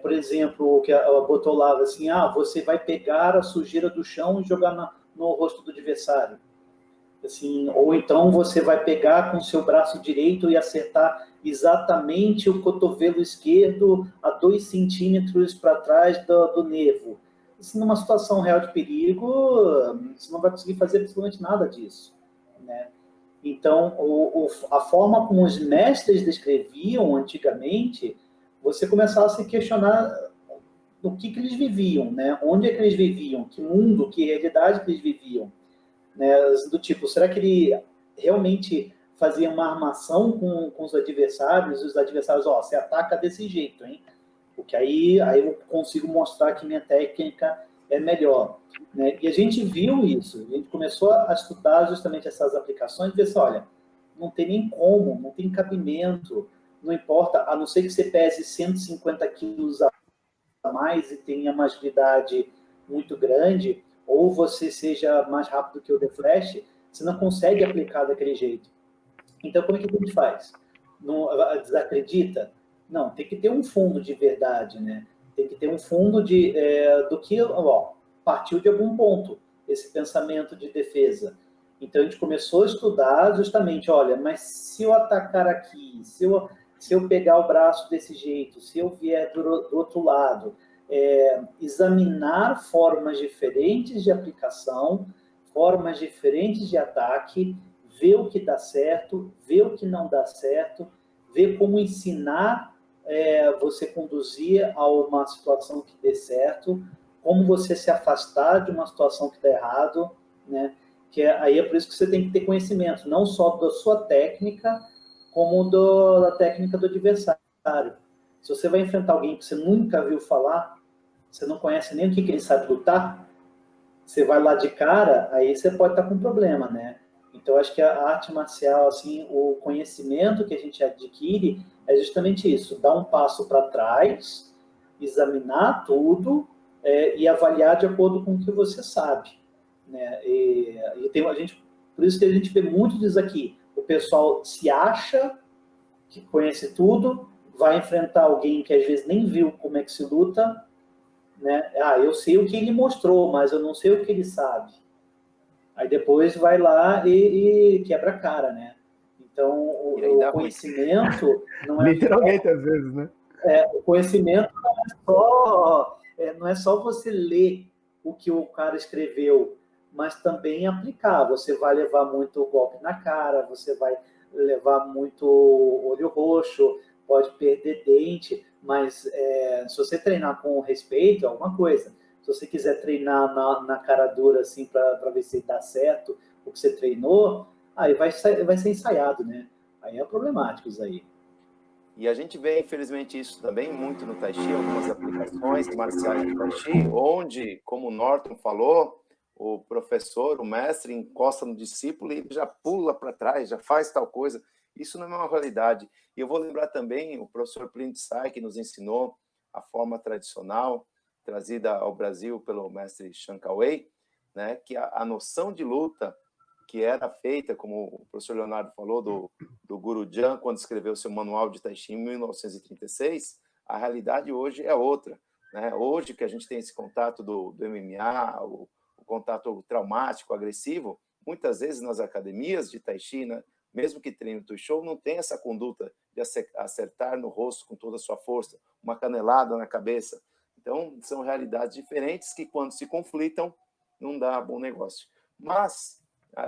[SPEAKER 5] Por exemplo, o que botou lá, assim, você vai pegar a sujeira do chão e jogar no rosto do adversário. Assim, ou então você vai pegar com o seu braço direito e acertar exatamente o cotovelo esquerdo a 2 centímetros para trás do nervo. Assim, numa situação real de perigo, você não vai conseguir fazer absolutamente nada disso, né? Então, a forma como os mestres descreviam antigamente, você começava a se questionar do que eles viviam, né? Onde é que eles viviam, que mundo, que realidade que eles viviam. Né, do tipo, será que ele realmente fazia uma armação com os adversários, e os adversários, você ataca desse jeito, hein? Porque aí eu consigo mostrar que minha técnica é melhor. Né? E a gente viu isso, a gente começou a estudar justamente essas aplicações e ver assim, olha, não tem nem como, não tem cabimento, não importa, a não ser que você pese 150 quilos a mais e tenha uma agilidade muito grande, ou você seja mais rápido que o The Flash, você não consegue aplicar daquele jeito. Então, como é que a gente faz? Não desacredita? Não, tem que ter um fundo de verdade, né? Tem que ter um fundo do que partiu de algum ponto esse pensamento de defesa. Então, a gente começou a estudar justamente, olha, mas se eu atacar aqui, se eu pegar o braço desse jeito, se eu vier do outro lado, examinar formas diferentes de aplicação, formas diferentes de ataque, ver o que dá certo, ver o que não dá certo, ver como ensinar você conduzir a uma situação que dê certo, como você se afastar de uma situação que dá errado, né? Aí é por isso que você tem que ter conhecimento, não só da sua técnica, como da técnica do adversário. Se você vai enfrentar alguém que você nunca viu falar, você não conhece nem o que ele sabe lutar, você vai lá de cara, aí você pode estar com um problema, né? Então, acho que a arte marcial, assim, o conhecimento que a gente adquire é justamente isso, dar um passo para trás, examinar tudo e avaliar de acordo com o que você sabe, né? Por isso que a gente vê muito disso aqui. O pessoal se acha que conhece tudo, vai enfrentar alguém que às vezes nem viu como é que se luta, né? Ah, eu sei o que ele mostrou, mas eu não sei o que ele sabe. Aí depois vai lá e quebra a cara, né? Então, o conhecimento não é
[SPEAKER 3] literalmente, às vezes, né?
[SPEAKER 5] O conhecimento não é só você ler o que o cara escreveu, mas também aplicar. Você vai levar muito golpe na cara, você vai levar muito olho roxo, pode perder dente, mas se você treinar com respeito, é uma coisa. Se você quiser treinar na cara dura, assim, para ver se dá certo o que você treinou, aí vai ser ensaiado, né? Aí é problemático isso aí.
[SPEAKER 1] E a gente vê, infelizmente, isso também muito no Tai Chi, algumas aplicações marciais do Tai Chi, onde, como o Norton falou, o professor, o mestre, encosta no discípulo e já pula para trás, já faz tal coisa. Isso não é uma realidade. E eu vou lembrar também o professor Plínio Tsai, que nos ensinou a forma tradicional, trazida ao Brasil pelo mestre Shankar Wei, né, que a noção de luta que era feita, como o professor Leonardo falou, do Guru Jan, quando escreveu seu manual de Tai Chi em 1936, a realidade hoje é outra, né? Hoje que a gente tem esse contato do MMA, o contato traumático, agressivo, muitas vezes nas academias de Tai Chi, né, mesmo que treine o Tuishou, não tem essa conduta de acertar no rosto com toda a sua força, uma canelada na cabeça. Então, são realidades diferentes que, quando se conflitam, não dá bom negócio. Mas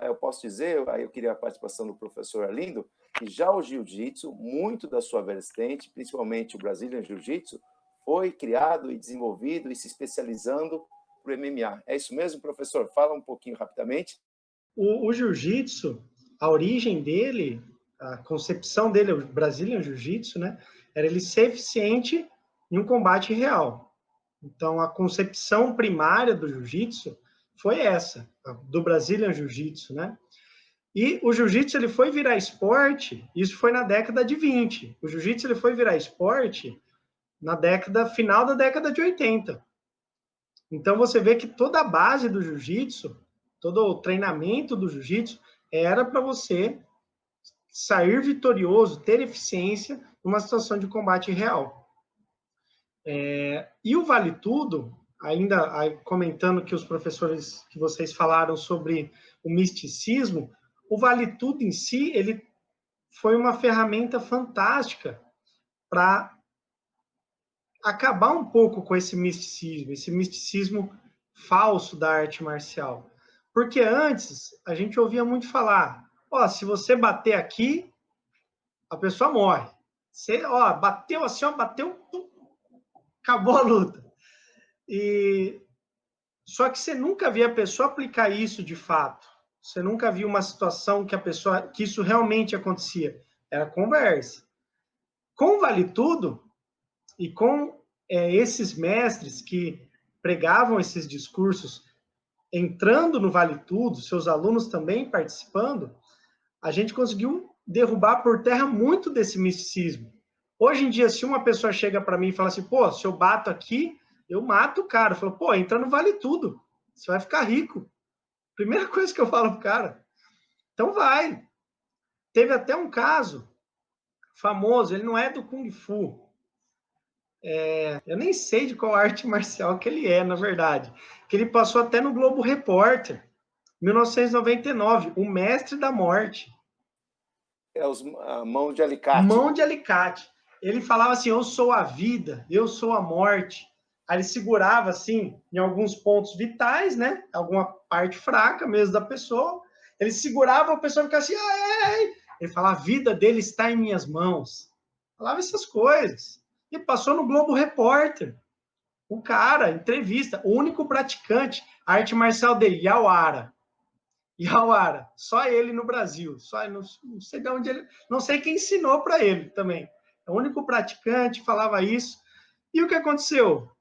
[SPEAKER 1] eu posso dizer, aí eu queria a participação do professor Arlindo, que já o Jiu-Jitsu, muito da sua vertente, principalmente o Brazilian Jiu-Jitsu, foi criado e desenvolvido e se especializando para o MMA. É isso mesmo, professor? Fala um pouquinho rapidamente.
[SPEAKER 2] O Jiu-Jitsu, a origem dele, a concepção dele, o Brazilian Jiu-Jitsu, né, era ele ser eficiente em um combate real. Então, a concepção primária do Jiu-Jitsu foi essa, do Brazilian Jiu-Jitsu, né? E o Jiu-Jitsu ele foi virar esporte, isso foi na década de 20. O Jiu-Jitsu ele foi virar esporte final da década de 80. Então você vê que toda a base do Jiu-Jitsu, todo o treinamento do Jiu-Jitsu era para você sair vitorioso, ter eficiência numa situação de combate real. E o Vale Tudo, ainda comentando que os professores que vocês falaram sobre o misticismo, o Vale Tudo em si, ele foi uma ferramenta fantástica para acabar um pouco com esse misticismo falso da arte marcial. Porque antes, a gente ouvia muito falar, se você bater aqui, a pessoa morre. Você, bateu assim, bateu, acabou a luta. Só que você nunca via a pessoa aplicar isso de fato. Você nunca viu uma situação que isso realmente acontecia. Era conversa. Com o Vale Tudo e com esses mestres que pregavam esses discursos entrando no Vale Tudo, seus alunos também participando, a gente conseguiu derrubar por terra muito desse misticismo. Hoje em dia, se uma pessoa chega para mim e fala assim, se eu bato aqui, eu mato o cara. Eu falo, entra no Vale Tudo, você vai ficar rico. Primeira coisa que eu falo pro cara. Então vai. Teve até um caso famoso, ele não é do Kung Fu. Eu nem sei de qual arte marcial que ele é, na verdade. Que ele passou até no Globo Repórter, 1999, o Mestre da Morte.
[SPEAKER 1] Mão de alicate.
[SPEAKER 2] Mão de alicate. Ele falava assim, eu sou a vida, eu sou a morte. Aí ele segurava, assim, em alguns pontos vitais, né? Alguma parte fraca mesmo da pessoa. Ele segurava, a pessoa ficava assim, ai. Ele falava, a vida dele está em minhas mãos. Falava essas coisas. E passou no Globo Repórter. O cara, entrevista, o único praticante, a arte marcial dele, Yawara. Só ele no Brasil. Não sei de onde ele... Não sei quem ensinou para ele também. É o único praticante, falava isso. E o que aconteceu?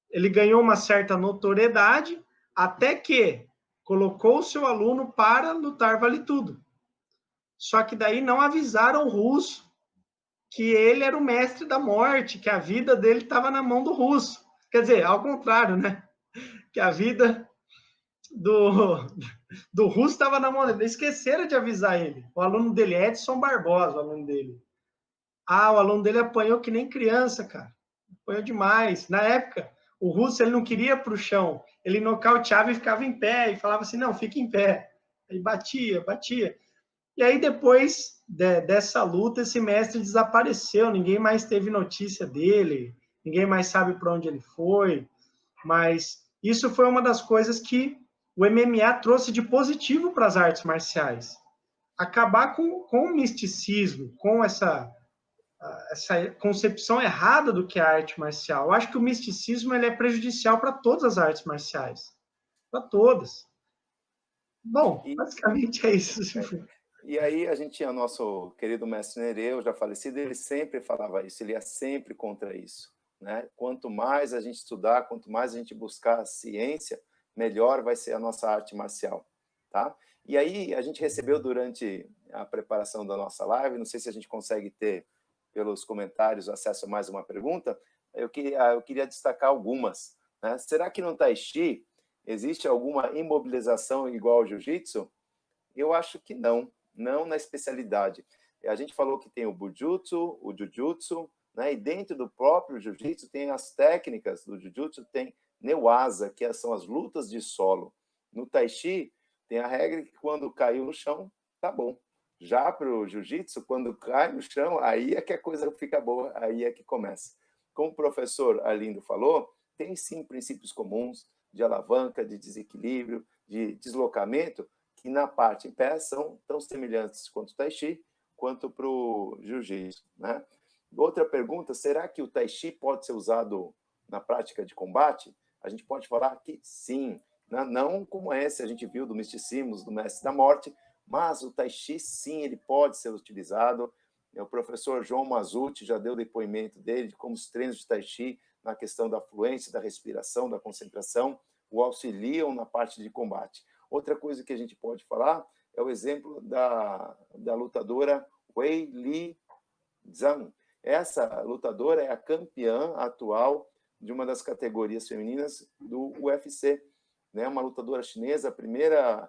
[SPEAKER 2] Ele ganhou uma certa notoriedade, até que colocou o seu aluno para lutar Vale Tudo. Só que daí não avisaram o russo que ele era o mestre da morte, que a vida dele estava na mão do russo. Quer dizer, ao contrário, né? Que a vida do russo estava na mão dele. Esqueceram de avisar ele. O aluno dele, Edson Barbosa, o aluno dele. O aluno dele apanhou que nem criança, cara. Apanhou demais. Na época, O russo, ele não queria para o chão, ele nocauteava e ficava em pé, e falava assim, não, fica em pé. Aí batia, batia. E aí, depois dessa luta, esse mestre desapareceu, ninguém mais teve notícia dele, ninguém mais sabe para onde ele foi, mas isso foi uma das coisas que o MMA trouxe de positivo para as artes marciais. Acabar com o misticismo, com essa concepção errada do que é a arte marcial. Eu acho que o misticismo ele é prejudicial para todas as artes marciais, para todas. Bom, basicamente é isso.
[SPEAKER 1] E aí a gente tinha nosso querido mestre Nereu, já falecido, ele sempre falava isso, ele ia sempre contra isso, né? Quanto mais a gente estudar, quanto mais a gente buscar a ciência, melhor vai ser a nossa arte marcial, tá? E aí a gente recebeu durante a preparação da nossa live, não sei se a gente consegue ter pelos comentários acesso a mais uma pergunta, eu queria destacar algumas, né? Será que no Tai Chi existe alguma imobilização igual ao Jiu-Jitsu? Eu acho que não. Não na especialidade. A gente falou que tem o Bujutsu, o Jujutsu, né? E dentro do próprio Jiu-Jitsu tem as técnicas do Jujutsu, tem Newaza, que são as lutas de solo. No Tai Chi, tem a regra que quando caiu no chão, tá bom. Já para o Jiu-Jitsu, quando cai no chão, aí é que a coisa fica boa, aí é que começa. Como o professor Arlindo falou, tem sim princípios comuns de alavanca, de desequilíbrio, de deslocamento, que na parte em pé são tão semelhantes quanto o Tai Chi, quanto para o Jiu-Jitsu, né? Outra pergunta, será que o Tai Chi pode ser usado na prática de combate? A gente pode falar que sim, né? Não como esse a gente viu do misticismo, do Mestre da Morte, mas o Tai Chi sim, ele pode ser utilizado. O professor João Mazzucci já deu depoimento dele de como os treinos de Tai Chi, na questão da fluência, da respiração, da concentração, o auxiliam na parte de combate. Outra coisa que a gente pode falar é o exemplo da lutadora Wei Li Zhang. Essa lutadora é a campeã atual de uma das categorias femininas do UFC, né? Uma lutadora chinesa, a primeira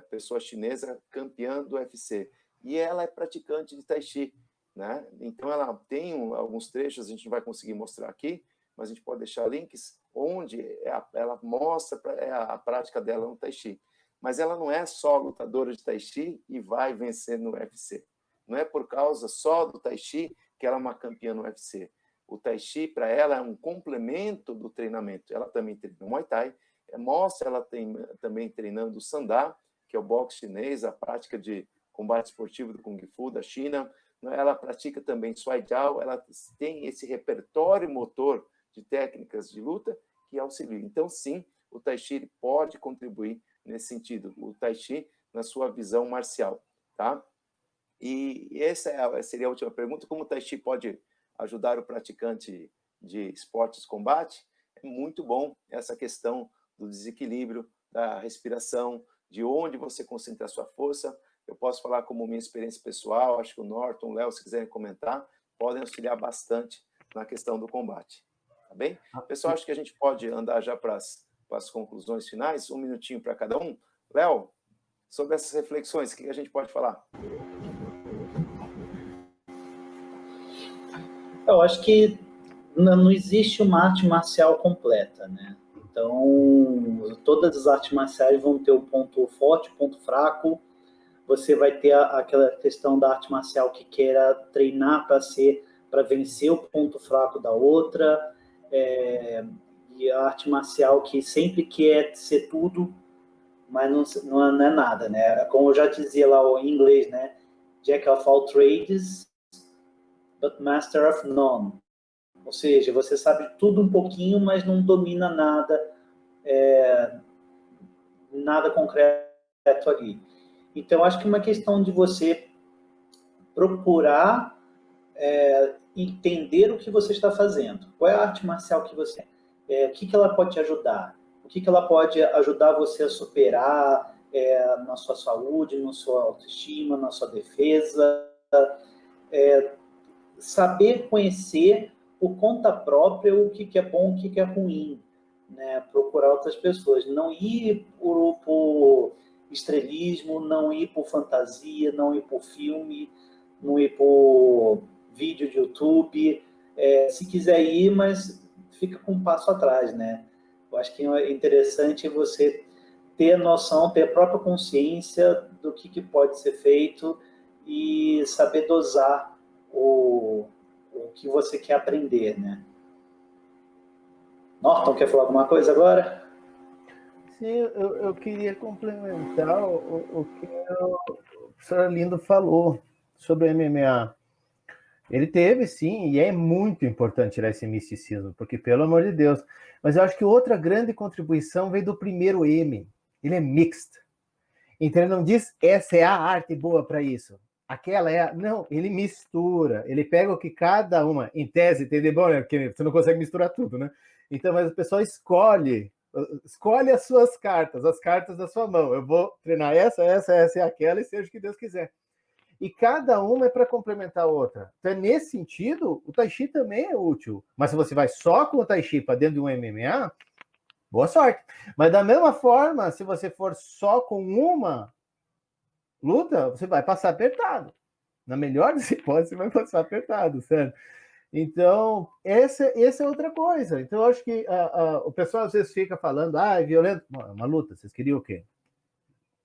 [SPEAKER 1] pessoa chinesa campeã do UFC. E ela é praticante de Tai Chi, né? Então, ela tem alguns trechos, a gente não vai conseguir mostrar aqui, mas a gente pode deixar links onde ela mostra a prática dela no Tai Chi. Mas ela não é só lutadora de Tai Chi e vai vencer no UFC. Não é por causa só do Tai Chi que ela é uma campeã no UFC. O Tai Chi, para ela, é um complemento do treinamento. Ela também treina Muay Thai, mostra ela também treinando o Sandá, que é o boxe chinês, a prática de combate esportivo do Kung Fu da China. Ela pratica também Suai Jiao, ela tem esse repertório motor de técnicas de luta que auxilia. Então, sim, o Tai Chi pode contribuir nesse sentido, o Tai Chi na sua visão marcial, tá? E essa seria a última pergunta, como o Tai Chi pode ajudar o praticante de esportes de combate? É muito bom essa questão do desequilíbrio, da respiração, de onde você concentra a sua força. Eu posso falar como minha experiência pessoal, acho que o Norton, o Léo, se quiserem comentar, podem auxiliar bastante na questão do combate. Tá bem? Pessoal, acho que a gente pode andar já para as conclusões finais, 1 minutinho para cada um. Léo, sobre essas reflexões, o que a gente pode falar?
[SPEAKER 5] Eu acho que não existe uma arte marcial completa, né? Então, todas as artes marciais vão ter um ponto forte, um ponto fraco. Você vai ter aquela questão da arte marcial que queira treinar para vencer o ponto fraco da outra, e a arte marcial que sempre quer ser tudo, mas não é nada, né? Como eu já dizia lá em inglês, né? Jack of all trades, but master of none. Ou seja, você sabe tudo um pouquinho, mas não domina nada, nada concreto ali. Então, acho que é uma questão de você procurar entender o que você está fazendo. Qual é a arte marcial que você o que ela pode te ajudar? O que ela pode ajudar você a superar na sua saúde, na sua autoestima, na sua defesa? Saber conhecer por conta própria o que é bom, o que é ruim, né? Procurar outras pessoas. Não ir por estrelismo, não ir por fantasia, não ir por filme, não ir por vídeo de YouTube. Se quiser ir, mas fica com um passo atrás, né? Eu acho que é interessante você ter a noção, ter a própria consciência do que pode ser feito e saber dosar o que você quer aprender, né? Norton, quer falar alguma coisa agora?
[SPEAKER 3] Sim, eu queria complementar o que o professor Arlindo falou sobre o MMA. Ele teve, sim, e é muito importante tirar esse misticismo, porque, pelo amor de Deus, mas eu acho que outra grande contribuição veio do primeiro M. Ele é mixed. Então, ele não diz, essa é a arte boa para isso. Aquela é a... Não, ele mistura. Ele pega o que cada uma, em tese, entendeu? Bom, né? Porque você não consegue misturar tudo, né? Então, mas o pessoal escolhe as suas cartas, as cartas da sua mão. Eu vou treinar essa e aquela, e seja o que Deus quiser. E cada uma é para complementar a outra. Então, nesse sentido, o Tai Chi também é útil. Mas se você vai só com o Tai Chi para dentro de um MMA, boa sorte. Mas da mesma forma, se você for só com uma luta, você vai passar apertado. Na melhor das hipóteses, você vai passar apertado, certo? Então, essa é outra coisa. Então, eu acho que o pessoal às vezes fica falando, é violento. Uma luta, vocês queriam o quê?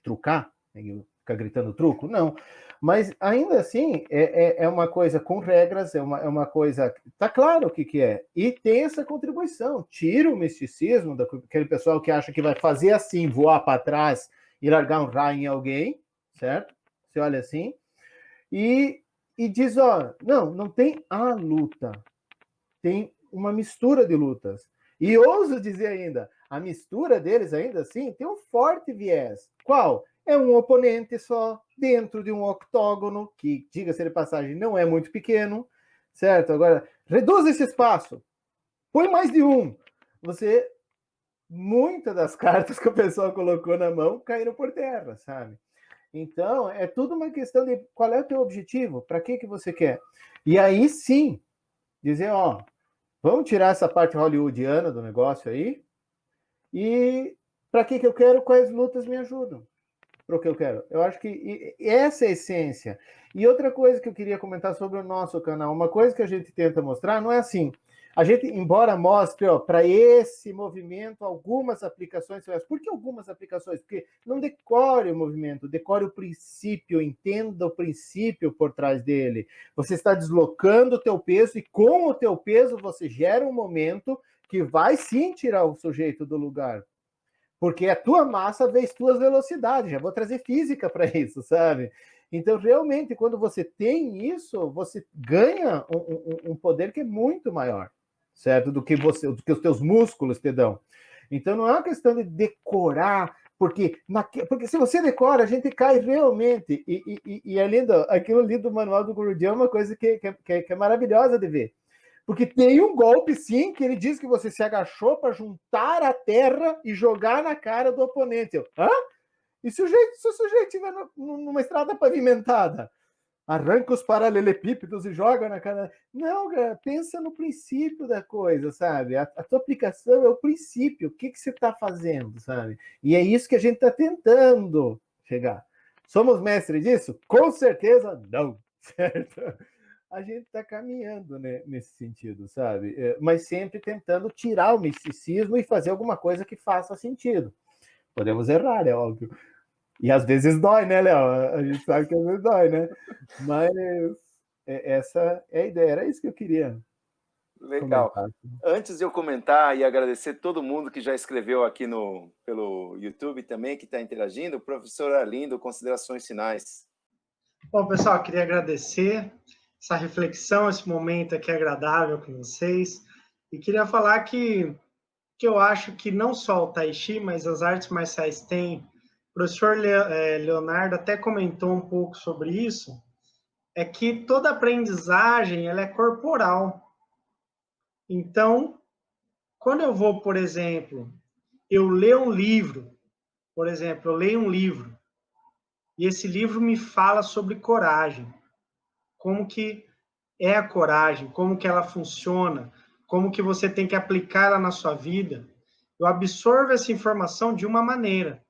[SPEAKER 3] Trucar? Ficar gritando truco? Não. Mas, ainda assim, é uma coisa com regras, é uma coisa... Tá claro o que é. E tem essa contribuição. Tira o misticismo daquele pessoal que acha que vai fazer assim, voar para trás e largar um raio em alguém, certo? Você olha assim. E diz, não tem a luta. Tem uma mistura de lutas. E ouso dizer ainda, a mistura deles ainda assim tem um forte viés. Qual? É um oponente só, dentro de um octógono, que, diga-se de passagem, não é muito pequeno, certo? Agora, reduz esse espaço, põe mais de um. Muitas das cartas que o pessoal colocou na mão caíram por terra, sabe? Então, é tudo uma questão de qual é o teu objetivo, para que você quer. E aí, sim, dizer, vamos tirar essa parte hollywoodiana do negócio aí, e para que eu quero, quais lutas me ajudam para o que eu quero. Eu acho que essa é a essência. E outra coisa que eu queria comentar sobre o nosso canal, uma coisa que a gente tenta mostrar, não é assim, a gente, embora mostre, para esse movimento, algumas aplicações, por que algumas aplicações? Porque não decore o movimento, decore o princípio, entenda o princípio por trás dele. Você está deslocando o teu peso e com o teu peso você gera um momento que vai sim tirar o sujeito do lugar. Porque a tua massa vezes tuas velocidades. Já vou trazer física para isso, sabe? Então, realmente, quando você tem isso, você ganha um poder que é muito maior, certo? Do que os teus músculos te dão. Então, não é uma questão de decorar, porque se você decora, a gente cai realmente. E aquilo ali do manual do Guruji é uma coisa que é maravilhosa de ver. Porque tem um golpe, sim, que ele diz que você se agachou para juntar a terra e jogar na cara do oponente. E se o sujeito estiver numa estrada pavimentada? Arranca os paralelepípedos e joga na cara. Não, cara, pensa no princípio da coisa, sabe? A tua aplicação é o princípio. O que você está fazendo, sabe? E é isso que a gente está tentando chegar. Somos mestres disso? Com certeza não, certo? A gente está caminhando, né, nesse sentido, sabe? Mas sempre tentando tirar o misticismo e fazer alguma coisa que faça sentido. Podemos errar, é óbvio. E às vezes dói, né, Léo? A gente sabe que às vezes dói, né? Mas essa é a ideia, era isso que eu queria.
[SPEAKER 1] Legal.
[SPEAKER 3] Comentar.
[SPEAKER 1] Antes de eu comentar e agradecer todo mundo que já escreveu aqui pelo YouTube também, que está interagindo, o professor Arlindo, considerações finais.
[SPEAKER 2] Bom, pessoal, queria agradecer essa reflexão, esse momento aqui agradável com vocês. E queria falar que eu acho que não só o Tai Chi, mas as artes marciais têm. O professor Leonardo até comentou um pouco sobre isso, é que toda aprendizagem ela é corporal. Então, quando eu vou, por exemplo, eu leio um livro, e esse livro me fala sobre coragem, como que é a coragem, como que ela funciona, como que você tem que aplicá-la na sua vida. Eu absorvo essa informação de uma maneira.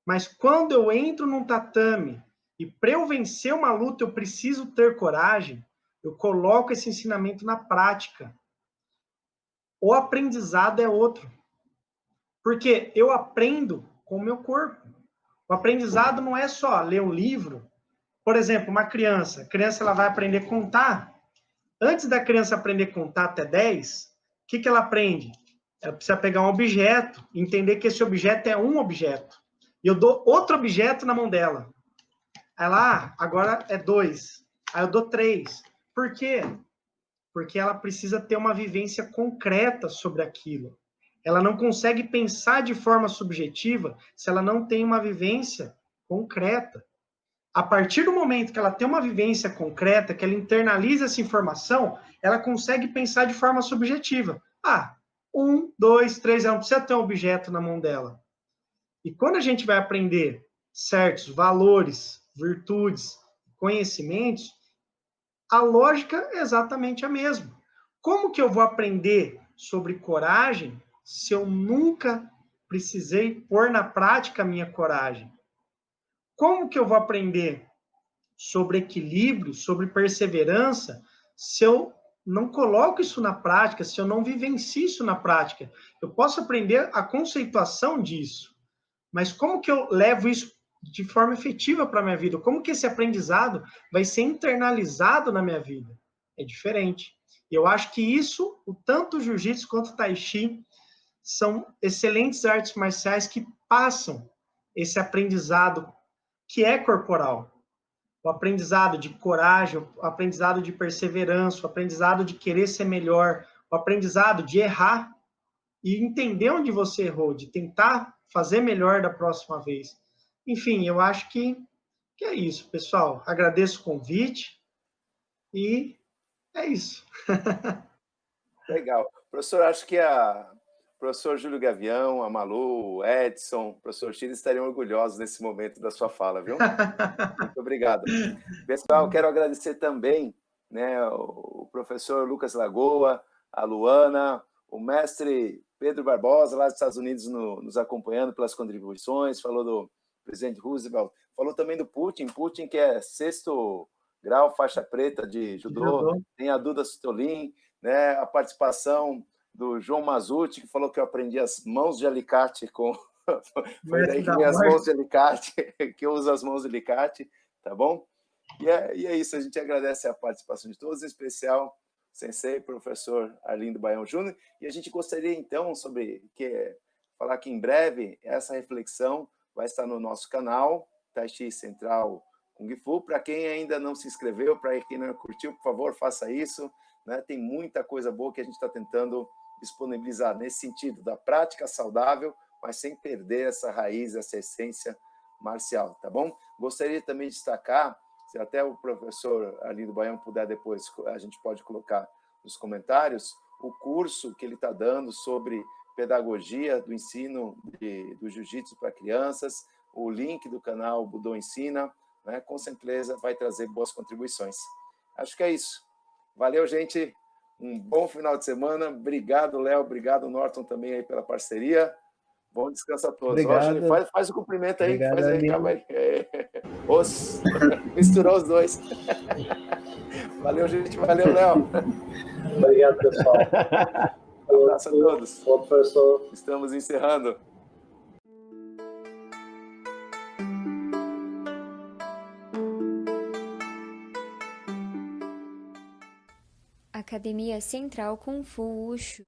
[SPEAKER 2] Mas quando eu entro num tatame e para eu vencer uma luta eu preciso ter coragem, eu coloco esse ensinamento na prática. O aprendizado é outro. Porque eu aprendo com o meu corpo. O aprendizado não é só ler um livro. Por exemplo, uma criança. A criança ela vai aprender a contar. Antes da criança aprender a contar até 10, o que ela aprende? Ela precisa pegar um objeto, entender que esse objeto é um objeto. E eu dou outro objeto na mão dela. Aí lá, agora é 2. Aí eu dou 3. Por quê? Porque ela precisa ter uma vivência concreta sobre aquilo. Ela não consegue pensar de forma subjetiva se ela não tem uma vivência concreta. A partir do momento que ela tem uma vivência concreta, que ela internaliza essa informação, ela consegue pensar de forma subjetiva. 1, 2, 3, ela não precisa ter um objeto na mão dela. E quando a gente vai aprender certos valores, virtudes, conhecimentos, a lógica é exatamente a mesma. Como que eu vou aprender sobre coragem se eu nunca precisei pôr na prática a minha coragem? Como que eu vou aprender sobre equilíbrio, sobre perseverança, se eu não coloco isso na prática, se eu não vivencio isso na prática? Eu posso aprender a conceituação disso, mas como que eu levo isso de forma efetiva para a minha vida? Como que esse aprendizado vai ser internalizado na minha vida? É diferente. E eu acho que isso, o tanto o jiu-jitsu quanto o tai chi, são excelentes artes marciais que passam esse aprendizado que é corporal. O aprendizado de coragem, o aprendizado de perseverança, o aprendizado de querer ser melhor, o aprendizado de errar e entender onde você errou, de tentar fazer melhor da próxima vez. Enfim, eu acho que é isso, pessoal. Agradeço o convite e é isso.
[SPEAKER 1] Legal. Professor, acho que o professor Júlio Gavião, a Malu, o Edson, o professor Chile estariam orgulhosos nesse momento da sua fala, viu? Muito obrigado. Pessoal, quero agradecer também, né, o professor Lucas Lagoa, a Luana, o mestre Pedro Barbosa, lá dos Estados Unidos, nos acompanhando pelas contribuições, falou do presidente Roosevelt, falou também do Putin, que é 6º grau, faixa preta de judô, tem a Duda Sutolin, né, a participação do João Mazuti, que falou que eu aprendi as mãos de alicate com... Foi daí que vem as mãos de alicate, que eu uso as mãos de alicate, tá bom? E é isso, a gente agradece a participação de todos, em especial Sensei, professor Arlindo Baião Júnior, e a gente gostaria, então, falar que em breve essa reflexão vai estar no nosso canal, Tai Chi Central Kung Fu. Para quem ainda não se inscreveu, para quem não curtiu, por favor, faça isso, né? Tem muita coisa boa que a gente está tentando disponibilizar nesse sentido, da prática saudável, mas sem perder essa raiz, essa essência marcial, tá bom? Gostaria também de destacar, se até o professor Arlindo Baião puder depois, a gente pode colocar nos comentários, o curso que ele está dando sobre pedagogia do ensino do jiu-jitsu para crianças, o link do canal Budô Ensina, né, com certeza vai trazer boas contribuições. Acho que é isso. Valeu, gente. Um bom final de semana. Obrigado, Léo. Obrigado, Norton, também aí pela parceria. Bom descanso a todos.
[SPEAKER 3] Obrigado.
[SPEAKER 1] Faz o cumprimento aí.
[SPEAKER 3] Obrigado,
[SPEAKER 1] faz aí, calma aí. Misturou os dois. Valeu, gente. Valeu, Léo.
[SPEAKER 5] Obrigado, pessoal.
[SPEAKER 1] Um abraço a todos.
[SPEAKER 5] Bom, professor.
[SPEAKER 1] Estamos encerrando.
[SPEAKER 6] Academia Central Kung Fu Wushu.